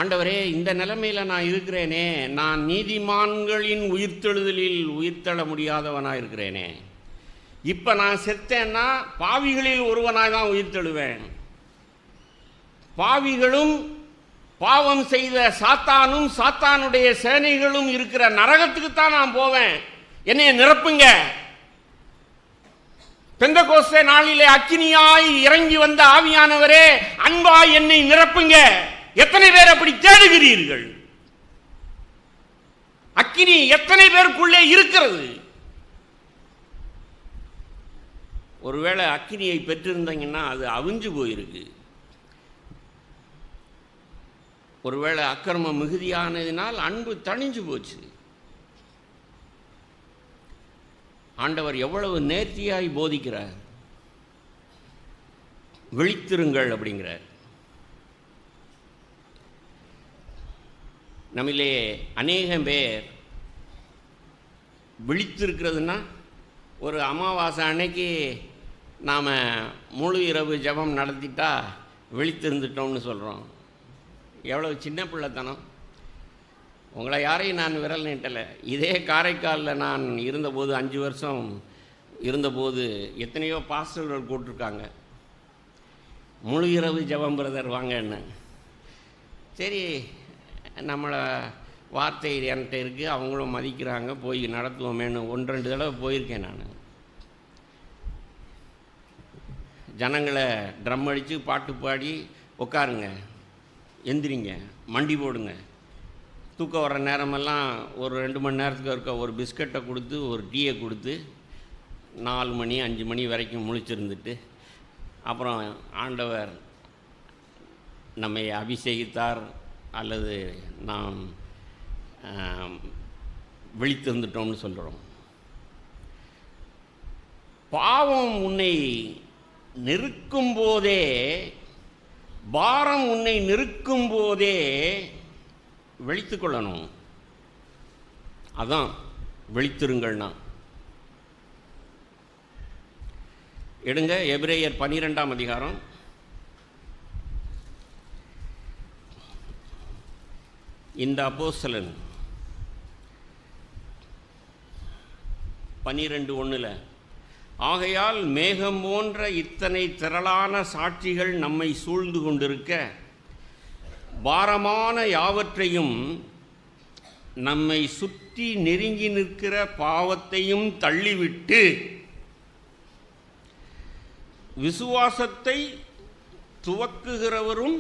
ஆண்டவரே இந்த நிலைமையில் நான் இருக்கிறேனே, நான் நீதிமான்களின் உயிர்த்தெழுதலில் உயிர்த்தெழ முடியாதவனாக இருக்கிறேனே, இப்போ நான் செத்தேன்னா பாவிகளில் ஒருவனாக தான் உயிர்த்தெழுவேன், பாவிகளும் பாவம் செய்த சாத்தானும் சாத்தானுடைய சேனைகளும் இருக்கிற நரகத்துக்கு தான் நான் போவேன், என்னைய நிரப்புங்க. பெந்தெகோஸ்தே நாளிலே அக்கினியாய் இறங்கி வந்த ஆவியானவரே, அன்பாய் என்னை நிரப்புங்க. எத்தனை பேர் அப்படி தேடுகிறீர்கள்? அக்கினி எத்தனை பேருக்குள்ளே இருக்கிறது? ஒருவேளை அக்கினியை பெற்றிருந்தீங்கன்னா அது அவிஞ்சு போயிருக்கு. ஒருவேளை அக்கிரமம் மிகுதியானதினால் அன்பு தணிஞ்சு போச்சு. ஆண்டவர் எவ்வளவு நேர்த்தியாய் போதிக்கிறார். விழித்திருங்கள் அப்படிங்கிறார். நம்மிலே அநேகம் பேர் விழித்திருக்கிறதுனா, ஒரு அமாவாசை அன்னைக்கு நாம் முழு இரவு ஜெபம் நடத்திட்டா விழித்திருந்துட்டோம்னு சொல்கிறோம். எவ்வளவு சின்ன பிள்ளைத்தனம். உங்களை யாரையும் நான் விரல் நீட்டலை. இதே காரைக்காலில் நான் இருந்தபோது, 5 வருஷம் இருந்தபோது எத்தனையோ பாஸ்டர்கள் கூப்பிட்ருக்காங்க, முழு இரவு ஜெபம் பிரதர் வாங்க என்ன. சரி, நம்மளை வார்த்தை என்கிட்ட இருக்குது, அவங்களும் மதிக்கிறாங்க, போய் நடத்துவோமேனு 1-2 தடவை போயிருக்கேன். நான் ஜனங்களை ட்ரம் அடித்து பாட்டு பாடி, உட்காருங்க, எந்திரிங்க, மண்டி போடுங்க, தூக்கம் வர்ற நேரமெல்லாம் ஒரு 2 மணி நேரத்துக்கு இருக்க ஒரு பிஸ்கட்டை கொடுத்து ஒரு டீயை கொடுத்து 4 மணி 5 மணி வரைக்கும் முழிச்சிருந்துட்டு, அப்புறம் ஆண்டவர் நம்மை அபிஷேகித்தார் அல்லது நாம் விழித்திருந்துட்டோம்னு சொல்கிறோம். பாவம் உன்னை நெருக்கும் போதே, பாரம் உன்னை நெருக்கும் போதே விழித்து கொள்ளணும். அதான் விழித்திருங்கள்னா. எடுங்க எபிரேயர் 12ஆம் அதிகாரம். இந்த அப்போஸ்தலன் 12:1 ஆகையால் மேகம் போன்ற இத்தனை திரளான சாட்சிகள் நம்மை சூழ்ந்து கொண்டிருக்க, பாரமான யாவற்றையும் நம்மை சுற்றி நெருங்கி நிற்கிற பாவத்தையும் தள்ளிவிட்டு, விசுவாசத்தை துவக்குகிறவரும்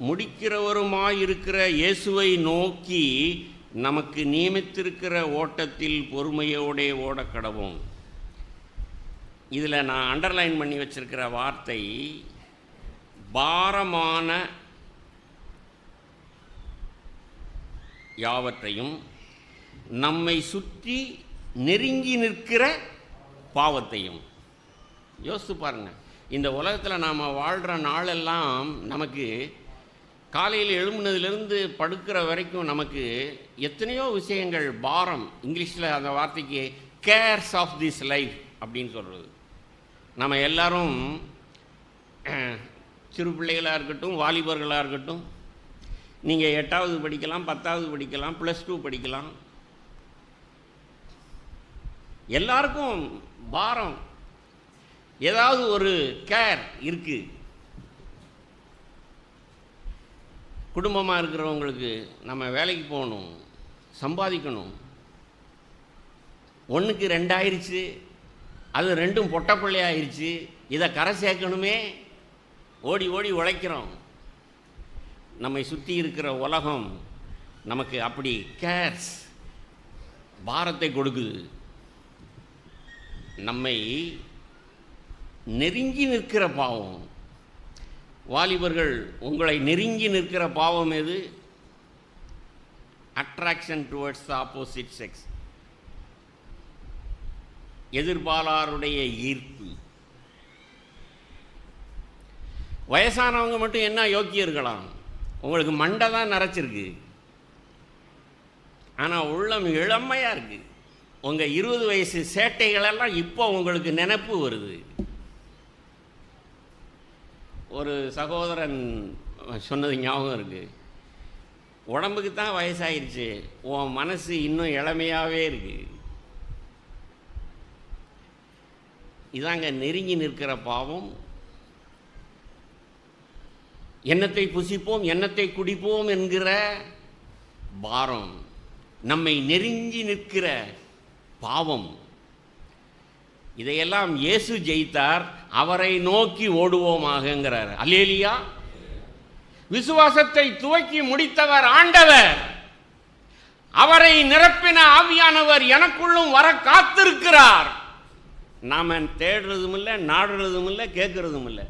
முடிக்கிறவருமாயிருக்கிற இயேசுவை நோக்கி நமக்கு நியமித்திருக்கிற ஓட்டத்தில் பொறுமையோடே ஓடக்கடவோம். இதில் நான் அண்டர்லைன் பண்ணி வச்சிருக்கிற வார்த்தை பாரமான யாவற்றையும் நம்மை சுற்றி நெருங்கி நிற்கிற பாவத்தையும். யோசித்து பாருங்கள், இந்த உலகத்தில் நாம் வாழ்கிற நாளெல்லாம் நமக்கு காலையில் எழும்புனதுலேருந்து படுக்கிற வரைக்கும் நமக்கு எத்தனையோ விஷயங்கள் பாரம். இங்கிலீஷில் அந்த வார்த்தைக்கு கேர்ஸ் ஆஃப் திஸ் லைஃப் அப்படின்னு சொல்கிறது. நம்ம எல்லாரும் சிறு பிள்ளைகளாக இருக்கட்டும், வாலிபர்களாக இருக்கட்டும், நீங்கள் 8வது படிக்கலாம், 10வது படிக்கலாம், +2 படிக்கலாம், எல்லாருக்கும் பாரம், ஏதாவது ஒரு கேர் இருக்குது. குடும்பமாக இருக்கிறவங்களுக்கு நம்ம வேலைக்கு போகணும், சம்பாதிக்கணும், 1க்கு 2 ஆயிடுச்சு, அது 2ம் பொட்ட பிள்ளையாயிருச்சு, இதை கரை சேர்க்கணுமே, ஓடி ஓடி உழைக்கிறோம். நம்மை சுற்றி இருக்கிற உலகம் நமக்கு அப்படி கேர்ஸ், பாரத்தை கொடுக்குது. நம்மை நெருங்கி நிற்கிற பாவம். வாலிபர்கள், உங்களை நெருங்கி நிற்கிற பாவம் எது? Attraction towards the opposite sex, எதிர்பாலாருடைய ஈர்ப்பு. வயசானவங்க மட்டும் என்ன யோக்கியர்களாம், உங்களுக்கு மண்டை தான் நரைச்சிருக்கு, ஆனால் உள்ளம் இளமையாக இருக்குது. உங்கள் 20 வயசு சேட்டைகளெல்லாம் இப்போ உங்களுக்கு நினைப்பு வருது. ஒரு சகோதரன் சொன்னது ஞாபகம் இருக்குது, உடம்புக்கு தான் வயசாயிருச்சு, உன் மனசு இன்னும் இளமையாகவே இருக்குது. இதாங்க நெருங்கி நிற்கிற பாவம். எண்ணத்தை புசிப்போம் எண்ணத்தை குடிப்போம் என்கிற பாரம், நம்மை நெருங்கி நிற்கிற பாவம். இதையெல்லாம் இயேசு ஜெயித்தார், அவரை நோக்கி ஓடுவோமாகங்கிறார். அல்லேலூயா. விசுவாசத்தை துவக்கி முடித்தவர் ஆண்டவர், அவரை நிரப்பின ஆவியானவர் எனக்குள்ளும் வர காத்திருக்கிறார். நாம தேடுறதும் இல்லை, நாடுறதும் இல்லை, கேட்கறதும் இல்லை.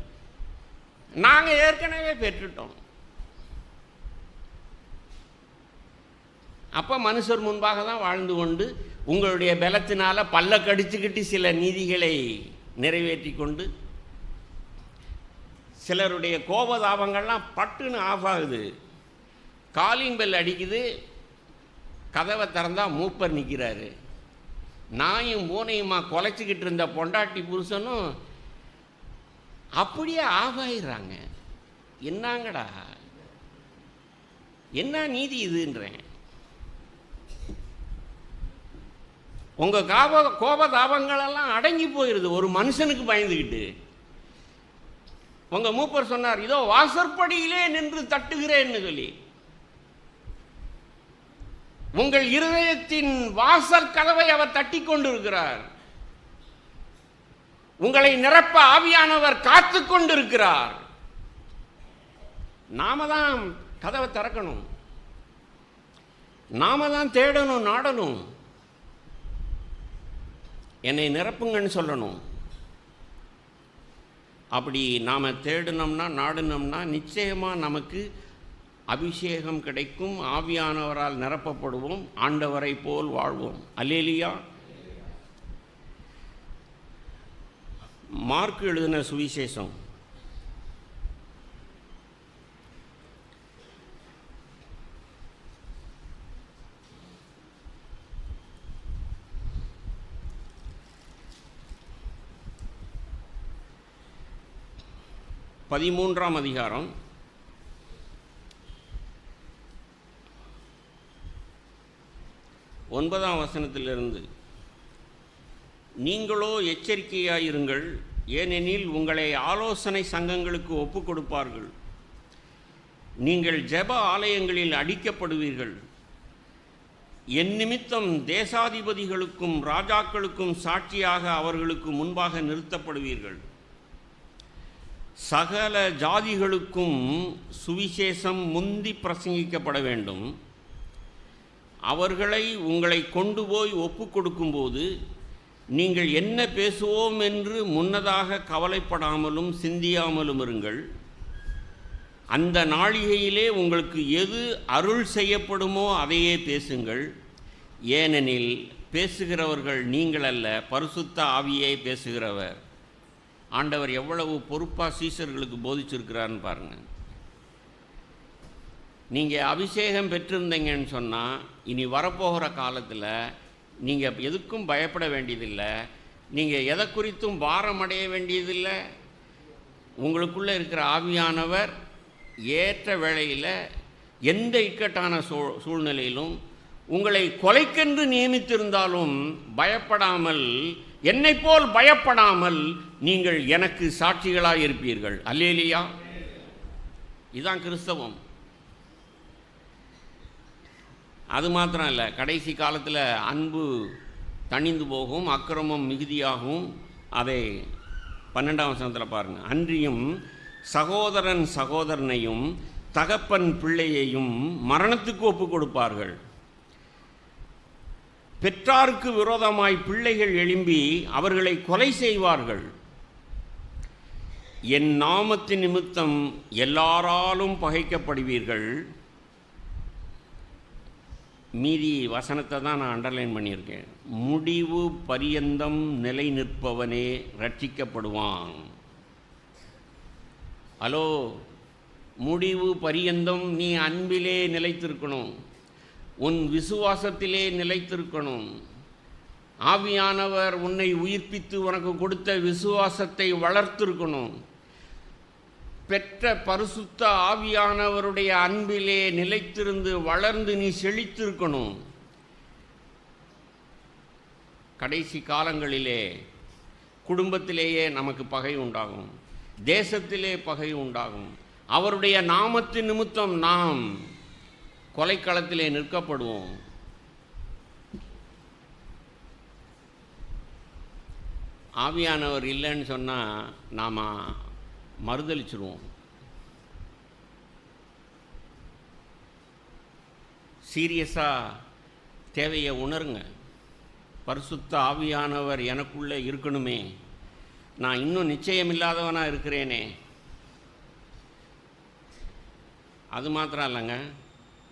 நாங்கள் ஏற்கனவே பெற்றுட்டோம். அப்போ மனுஷர் முன்பாக தான் வாழ்ந்து கொண்டு உங்களுடைய பலத்தினால பல்ல கடிச்சுக்கிட்டு சில நீதிகளை நிறைவேற்றி கொண்டு, சிலருடைய கோபதாபங்கள்லாம் பட்டுன்னு ஆஃப் ஆகுது. காலிங் பெல் அடிக்குது, கதவை திறந்தா மூப்பர் நிற்கிறாரு. நாயும் பூனையுமா குலைச்சிக்கிட்டு இருந்த பொண்டாட்டி புருஷனும் அப்படியே ஆஃப் ஆயிடுறாங்க. என்னங்கடா, என்ன நீதி இதுன்றேன். உங்கள் கோபதாபங்களெல்லாம் அடங்கி போயிடுது ஒரு மனுஷனுக்கு பயந்துக்கிட்டு. உங்கள் மூப்பர் சொன்னார், இதோ வாசற்படியிலே நின்று தட்டுகிறேன்னு சொல்லி. உங்கள் இருதயத்தின் வாசல் கதவை அவர் தட்டி கொண்டிருக்கிறார். உங்களை நிரப்ப ஆவியானவர் காத்து கொண்டிருக்கிறார். நாம தான் கதவை திறக்கணும், நாம தான் தேடணும், நாடணும். என்னை நிரப்புங்கன்னு சொல்லணும். அப்படி நாம் தேடினோம்னா, நாடினோம்னா நிச்சயமாக நமக்கு அபிஷேகம் கிடைக்கும். ஆவியானவரால் நிரப்பப்படுவோம், ஆண்டவரை போல் வாழ்வோம். அல்லேலூயா. மார்க் எழுதின சுவிசேஷம் 13ஆம் அதிகாரம் 9ஆம் வசனத்திலிருந்து, நீங்களோ எச்சரிக்கையாயிருங்கள், ஏனெனில் உங்களை ஆலோசனை சங்கங்களுக்கு ஒப்புக் கொடுப்பார்கள். நீங்கள் ஜெப ஆலயங்களில் அடிக்கப்படுவீர்கள். என் நிமித்தம் தேசாதிபதிகளுக்கும் ராஜாக்களுக்கும் சாட்சியாக அவர்களுக்கு முன்பாக நிறுத்தப்படுவீர்கள். சகல ஜாதிகளுக்கும் சுவிசேஷம் முந்தி பிரசங்கிக்கப்பட வேண்டும். அவர்களை உங்களை கொண்டு போய் ஒப்பு கொடுக்கும்போது நீங்கள் என்ன பேசுவோம் என்று முன்னதாக கவலைப்படாமலும் சிந்தியாமலும் இருங்கள். அந்த நாழிகையிலே உங்களுக்கு எது அருள் செய்யப்படுமோ அதையே பேசுங்கள். ஏனெனில் பேசுகிறவர்கள் நீங்கள் அல்ல, பரிசுத்த ஆவியே பேசுகிறவர். ஆண்டவர் எவ்வளவு பொறுப்பாக சீஷர்களுக்கு போதிச்சிருக்கிறான்னு பாருங்கள். நீங்கள் அபிஷேகம் பெற்றிருந்தீங்கன்னு சொன்னால் இனி வரப்போகிற காலத்தில் நீங்கள் எதுக்கும் பயப்பட வேண்டியதில்லை, நீங்கள் எதை குறித்தும் பாரமடைய வேண்டியதில்லை. உங்களுக்குள்ளே இருக்கிற ஆவியானவர் ஏற்ற வேளையில் எந்த இக்கட்டான சூழ்நிலையிலும் உங்களை கொலைக்கென்று நியமித்திருந்தாலும் பயப்படாமல், என்னை போல் பயப்படாமல் நீங்கள் எனக்கு சாட்சிகளாக இருப்பீர்கள். அல்லேலூயா. இதுதான் கிறிஸ்தவம். அது மாத்திரம் இல்லை, கடைசி காலத்தில் அன்பு தணிந்து போகும், அக்கிரமம் மிகுதியாகும். அதை 12ஆம் வசனத்தில் பாருங்கள். அன்றியும் சகோதரன் சகோதரனையும் தகப்பன் பிள்ளையையும் மரணத்துக்கு ஒப்புக் கொடுப்பார்கள். பெற்றாருக்கு விரோதமாய் பிள்ளைகள் எழும்பி அவர்களை கொலை செய்வார்கள். என் நாமத்தின் நிமித்தம் எல்லாராலும் பகைக்கப்படுவீர்கள். மீதி வசனத்தை தான் நான் அண்டர்லைன் பண்ணியிருக்கேன். முடிவு பரியந்தம் நிலை நிற்பவனே ரட்சிக்கப்படுவான். ஹலோ, முடிவு பரியந்தம் நீ அன்பிலே நிலைத்திருக்கணும், உன் விசுவாசத்திலே நிலைத்திருக்கணும். ஆவியானவர் உன்னை உயிர்ப்பித்து உனக்கு கொடுத்த விசுவாசத்தை வளர்த்திருக்கணும். பெற்ற பரிசுத்த ஆவியானவருடைய அன்பிலே நிலைத்திருந்து வளர்ந்து நீ செழித்திருக்கணும். கடைசி காலங்களிலே குடும்பத்திலேயே நமக்கு பகை உண்டாகும், தேசத்திலே பகை உண்டாகும். அவருடைய நாமத்தின் நிமித்தம் நாம் கொலைக்களத்திலே நிற்கப்படுவோம். ஆவியானவர் இல்லைன்னு சொன்னால் நாம் மறுதளிச்சிருவோம். சீரியஸாக தேவையை உணருங்க. பரிசுத்த ஆவியானவர் எனக்குள்ளே இருக்கணுமே, நான் இன்னும் நிச்சயமில்லாதவனாக இருக்கிறேனே. அது மாத்திரம் இல்லைங்க,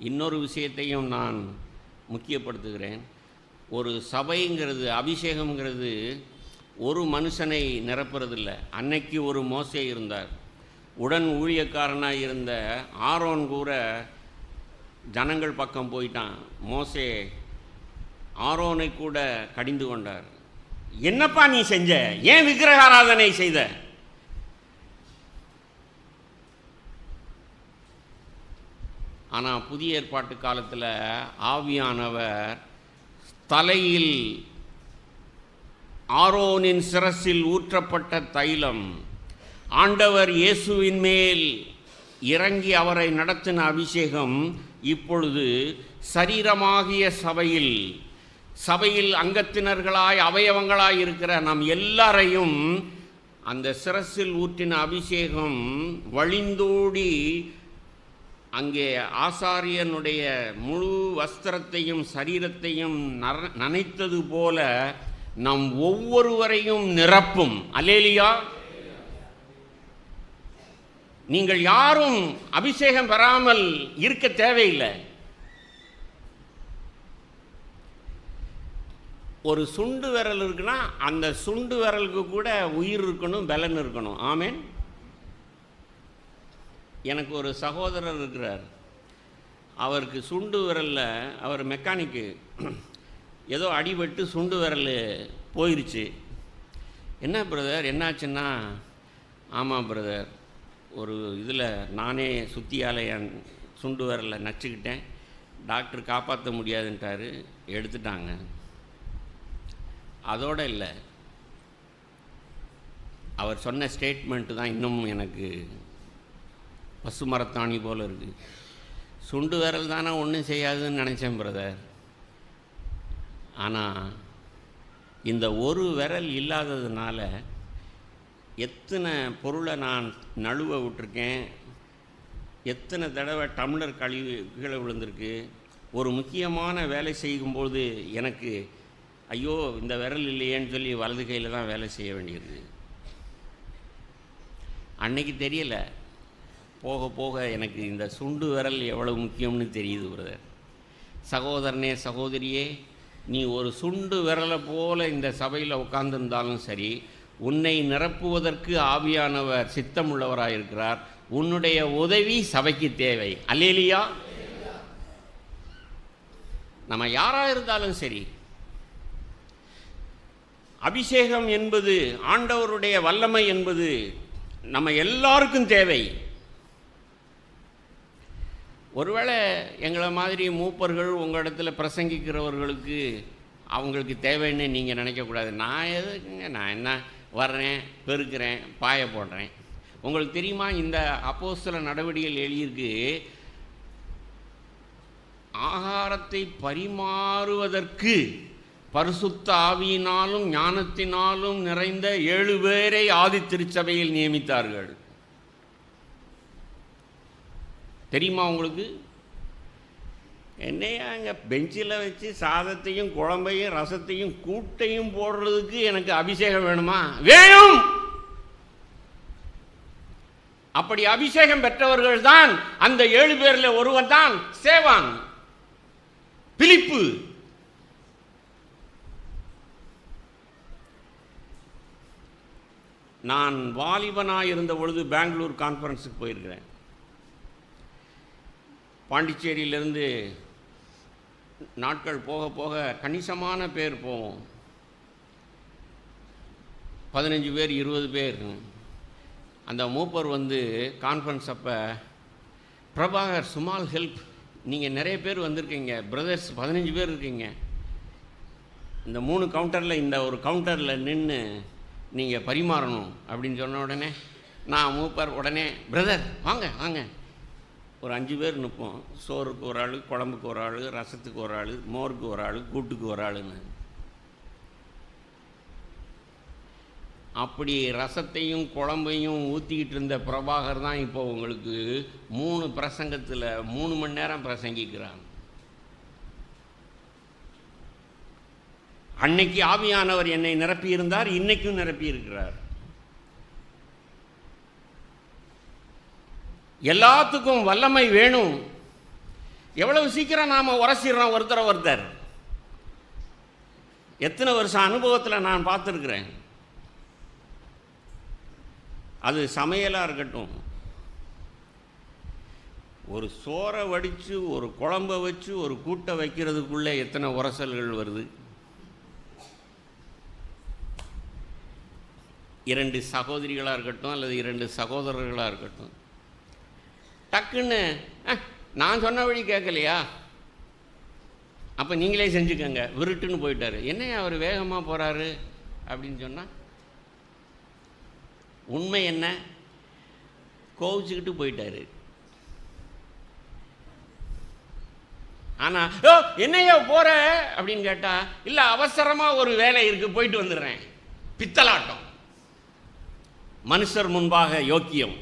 இன்னொரு விஷயத்தையும் நான் முக்கியப்படுத்துகிறேன். ஒரு சபைங்கிறது, அபிஷேகங்கிறது ஒரு மனுஷனை நிரப்புறதில்லை. அன்னைக்கு ஒரு மோசே இருந்தார், உடன் ஊழியக்காரனாக இருந்த ஆரோன் கூட ஜனங்கள் பக்கம் போயிட்டான். மோசே ஆரோனை கூட கடிந்து கொண்டார். என்னப்பா நீ செஞ்ச, ஏன் விக்கிரக ஆராதனை செய்த? ஆனால் புதிய ஏற்பாட்டு காலத்தில் ஆவியானவர் தலையில் ஆரோனின் சிரசில் ஊற்றப்பட்ட தைலம் ஆண்டவர் இயேசுவின் மேல் இறங்கி அவரை நடத்தின அபிஷேகம் இப்பொழுது சரீரமாகிய சபையில் அங்கத்தினர்களாய் அவயவங்களாய் இருக்கிற நம் எல்லாரையும் அந்த சிரசில் ஊற்றின அபிஷேகம் வழிந்தோடி அங்கே ஆசாரியனுடைய முழு வஸ்திரத்தையும் சரீரத்தையும் நனைத்தது போல நம் ஒவ்வொருவரையும் நிரப்பும். அல்லேலியா. நீங்கள் யாரும் அபிஷேகம் பெறாமல் இருக்க தேவையில்லை. ஒரு சுண்டு விரல் இருக்குன்னா அந்த சுண்டு விரலுக்கு கூட உயிர் இருக்கணும், பலன் இருக்கணும். ஆமேன். எனக்கு ஒரு சகோதரர் இருக்கிறார். அவருக்கு சுண்டு விரலில், அவர் மெக்கானிக்கு, ஏதோ அடிபட்டு சுண்டு விரல் போயிடுச்சு. என்ன பிரதர் என்னாச்சுன்னா, ஆமாம் பிரதர், ஒரு இதில் நானே சுத்தியால் என் சுண்டு விரலில் நச்சுக்கிட்டேன், டாக்டர் காப்பாற்ற முடியாதுன்ட்டார், எடுத்துட்டாங்க. அதோடு இல்லை, அவர் சொன்ன ஸ்டேட்மெண்ட்டு தான் இன்னமும் எனக்கு பசுமரத்தாணி போல் இருக்குது. சுண்டு விரல் தானே ஒன்றும் செய்யாதுன்னு நினச்சேன் பிரதர். ஆனால் இந்த ஒரு விரல் இல்லாததுனால எத்தனை பொருளை நான் நழுவ விட்டுருக்கேன், எத்தனை தடவை டம்ளர் கீழே விழுந்திருக்கு. ஒரு முக்கியமான வேலை செய்யும்போது எனக்கு ஐயோ இந்த விரல் இல்லையேன்னு சொல்லி வலது கையில் தான் வேலை செய்ய வேண்டியது. அன்னைக்கு தெரியலை, போக போக எனக்கு இந்த சுண்டு விரல் எவ்வளவு முக்கியம்னு தெரியுது பிரதர். சகோதரனே சகோதரியே, நீ ஒரு சுண்டு விரலை போல இந்த சபையில் உட்கார்ந்திருந்தாலும் சரி, உன்னை நிரப்புவதற்கு ஆவியானவர் சித்தமுள்ளவராக இருக்கிறார். உன்னுடைய உதவி சபைக்கு தேவை. அல்லேலியா. நம்ம யாராக இருந்தாலும் சரி, அபிஷேகம் என்பது, ஆண்டவருடைய வல்லமை என்பது நம்ம எல்லாருக்கும் தேவை. ஒருவேளை எங்களை மாதிரி மூப்பர்கள் உங்கள் இடத்துல பிரசங்கிக்கிறவர்களுக்கு அவங்களுக்கு தேவைன்னு நீங்கள் நினைக்கக்கூடாது. நான் எதுக்குங்க, நான் என்ன வர்றேன், பெருக்கிறேன், பாய போடுறேன். உங்களுக்கு தெரியுமா, இந்த அப்போஸ்தல நடவடிக்கைகள் எழுதியிருக்கு, ஆகாரத்தை பரிமாறுவதற்கு பரிசுத்த ஆவியினாலும் ஞானத்தினாலும் நிறைந்த 7 பேரை ஆதி திருச்சபையில் நியமித்தார்கள். தெரியுமா உங்களுக்கு? என்னையா அங்கே பெஞ்சில் வச்சு சாதத்தையும் குழம்பையும் ரசத்தையும் கூட்டையும் போடுறதுக்கு எனக்கு அபிஷேகம் வேணுமா? வேணும். அப்படி அபிஷேகம் பெற்றவர்கள் தான் அந்த 7 பேரில் ஒருவன் தான் சேவான், பிலிப்பு. நான் வாலிபனாக இருந்த பொழுது பெங்களூர் கான்ஃபரன்ஸுக்கு போயிருக்கிறேன். பாண்டிச்சேரியிலேருந்து நாட்கள் போக போக கணிசமான பேர் போவோம். 15 பேர் 20 பேர். அந்த மூப்பர் வந்து கான்ஃபரன்ஸ் அப்போ, பிரபாகர் சுமால் ஹெல்ப், நீங்கள் நிறைய பேர் வந்திருக்கீங்க பிரதர்ஸ், 15 பேர் இருக்கீங்க, இந்த 3 கவுண்டரில் இந்த ஒரு கவுண்டரில் நின்று நீங்கள் பரிமாறணும் அப்படின்னு சொன்ன உடனே நான் மூப்பர் உடனே, பிரதர் வாங்க வாங்க, ஒரு 5 பேர் நிற்போம். சோறுக்கு ஒரு ஆள், குழம்புக்கு ஒரு ஆள், ரசத்துக்கு ஒரு ஆள், மோருக்கு ஒரு ஆள், கூட்டுக்கு ஒரு ஆளுன்னு. அப்படி ரசத்தையும் குழம்பையும் ஊற்றிக்கிட்டு இருந்த பிரபாகர் தான் இப்போ உங்களுக்கு 3 பிரசங்கத்தில் 3 மணி நேரம் பிரசங்கிக்கிறாங்க. அன்னைக்கு ஆவியானவர் என்னை நிரப்பியிருந்தார், இன்னைக்கும் நிரப்பியிருக்கிறார். எல்லாத்துக்கும் வல்லமை வேணும். எவ்வளவு சீக்கிரம் நாம் உரசிடுறோம் ஒருத்தர். எத்தனை வருஷம் அனுபவத்தில் நான் பார்த்துருக்குறேன். அது சமையலாக இருக்கட்டும், ஒரு சோறை வடித்து ஒரு குழம்பை வச்சு ஒரு கூட்டை வைக்கிறதுக்குள்ளே எத்தனை உரசல்கள் வருது. 2 சகோதரிகளாக இருக்கட்டும் அல்லது 2 சகோதரர்களாக இருக்கட்டும், டக்குன்னு நான் சொன்ன வழி கேட்கலையா, அப்போ நீங்களே செஞ்சுக்கங்க, விருட்டுன்னு போயிட்டார். என்னையா அவர் வேகமாக போகிறாரு அப்படின்னு சொன்னால், உண்மை என்ன, கோவிச்சுக்கிட்டு போயிட்டாரு. ஆனால் என்னையா போகிற அப்படின்னு கேட்டால், இல்லை அவசரமாக ஒரு வேலை இருக்குது போயிட்டு வந்துடுறேன். பித்தலாட்டம். மனுஷர் முன்பாக யோக்கியம்.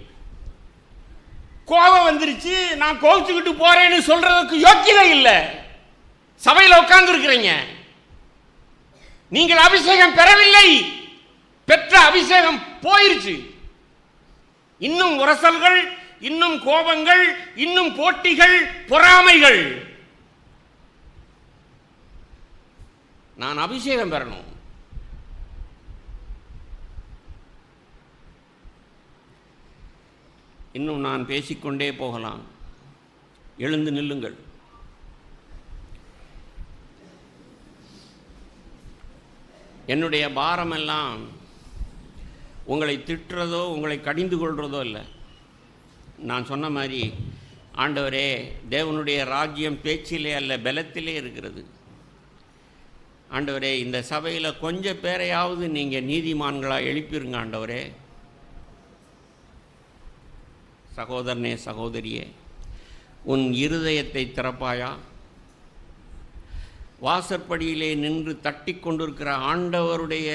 கோபம் வந்துருச்சு, நான் கோவிச்சுக்கிட்டு போறேன்னு சொல்றதுக்கு யோக்கியதை இல்லை. சபையில் உட்கார்ந்து இருக்கிறீங்க, நீங்கள் அபிஷேகம் பெறவில்லை, பெற்ற அபிஷேகம் போயிருச்சு. இன்னும் உரசல்கள், இன்னும் கோபங்கள், இன்னும் போட்டிகள், பொறாமைகள். நான் அபிஷேகம் பெறணும். இன்னும் நான் பேசிக்கொண்டே போகலாம். எழுந்து நில்லுங்கள். என்னுடைய பாரமெல்லாம் உங்களை திட்டுறதோ உங்களை கடிந்து கொள்றதோ இல்லை. நான் சொன்ன மாதிரி, ஆண்டவரே, தேவனுடைய ராஜ்யம் பேச்சிலே அல்ல பலத்திலே இருக்கிறது. ஆண்டவரே, இந்த சபையில் கொஞ்சம் பேரையாவது நீங்கள் நீதிமான்களாக எழுப்பிருங்க ஆண்டவரே. சகோதரனே, சகோதரியே, உன் இருதயத்தை திறப்பாயா? வாசற்படியிலே நின்று தட்டி கொண்டிருக்கிற ஆண்டவருடைய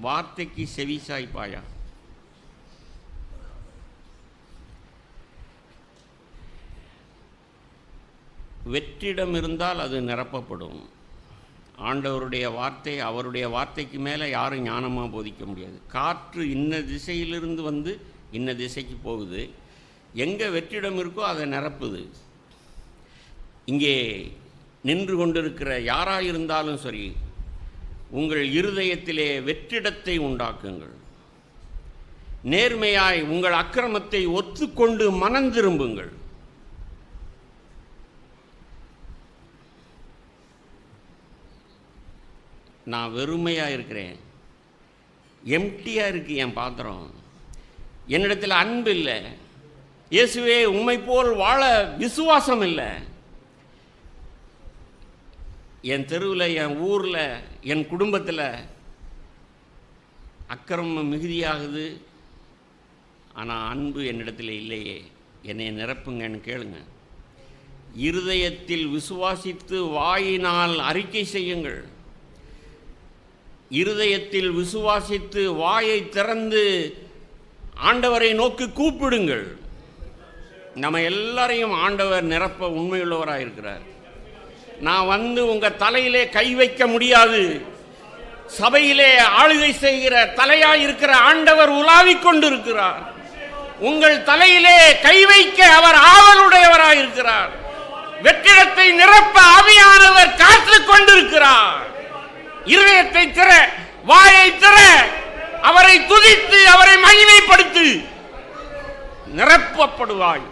வார்த்தைக்கு செவிசாய்ப்பாயா? வெற்றிடம் இருந்தால் அது நிரப்பப்படும். ஆண்டவருடைய வார்த்தை, அவருடைய வார்த்தைக்கு மேலே யாரும் ஞானமாக போதிக்க முடியாது. காற்று இன்ன திசையிலிருந்து வந்து இன்ன திசைக்கு போகுது. எங்கே வெற்றிடம் இருக்கோ அதை நிரப்புது. இங்கே நின்று கொண்டிருக்கிற யாராக இருந்தாலும் சரி, உங்கள் இருதயத்திலே வெற்றிடத்தை உண்டாக்குங்கள். நேர்மையாய் உங்கள் அக்கிரமத்தை ஒத்துக்கொண்டு மனம் திரும்புங்கள். நான் வெறுமையாக இருக்கிறேன், எம்டியாக இருக்கு என் பாத்திரம், என்னிடத்தில் அன்பு இல்லை, இயேசுவே உம்மை போல் வாழ விசுவாசம் இல்லை, என் தெருவில், என் ஊரில், என் குடும்பத்தில் அக்கிரமம் மிகுதியாகுது, ஆனால் அன்பு என்னிடத்தில் இல்லையே, என்னை நிரப்புங்கன்னு கேளுங்க. இருதயத்தில் விசுவாசித்து வாயினால் அறிக்கை செய்யுங்கள். இருதயத்தில் விசுவாசித்து வாயை திறந்து ஆண்டவரை நோக்கி கூப்பிடுங்கள். நம்ம எல்லாரையும் ஆண்டவர் நிரப்ப உண்மையுள்ளவராக இருக்கிறார். நான் வந்து உங்கள் தலையிலே கை வைக்க முடியாது. சபையிலே ஆளுகை செய்கிற தலையாய் இருக்கிற ஆண்டவர் உலாவிக் கொண்டிருக்கிறார். உங்கள் தலையிலே கை வைக்க அவர் ஆவலுடையவராக இருக்கிறார். வெற்றிடத்தை நிரப்ப ஆவியானவர் காத்துக் கொண்டிருக்கிறார். இருதயத்தை திற, வாயை திற, அவரை துதித்து அவரை மகிமைப்படுத்து, நிரப்பப்படுவாய்.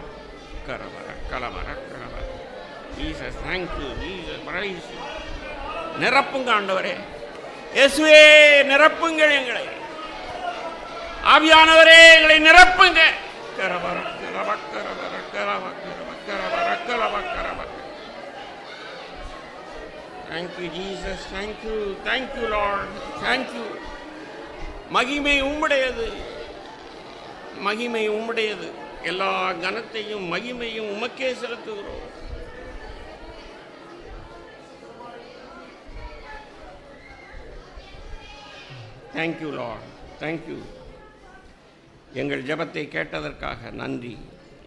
நிரப்புங்க ஆண்டவரே. இயேசுவே நிரப்புங்கள் எங்களை. ஆவியானவரே எங்களை நிரப்புங்க. Thank you Jesus, thank you Lord, thank you. மகிமை உம்முடையது, மகிமை உம்முடையது. எல்லா கனத்தையும் மகிமையும் உமக்கே செலுத்துகிறோம். Thank you Lord, thank you. எங்கள் ஜெபத்தை கேட்டதற்காக நன்றி.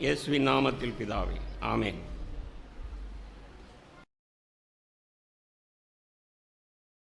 இயேசுவின் நாமத்தில் பிதாவே, ஆமென்.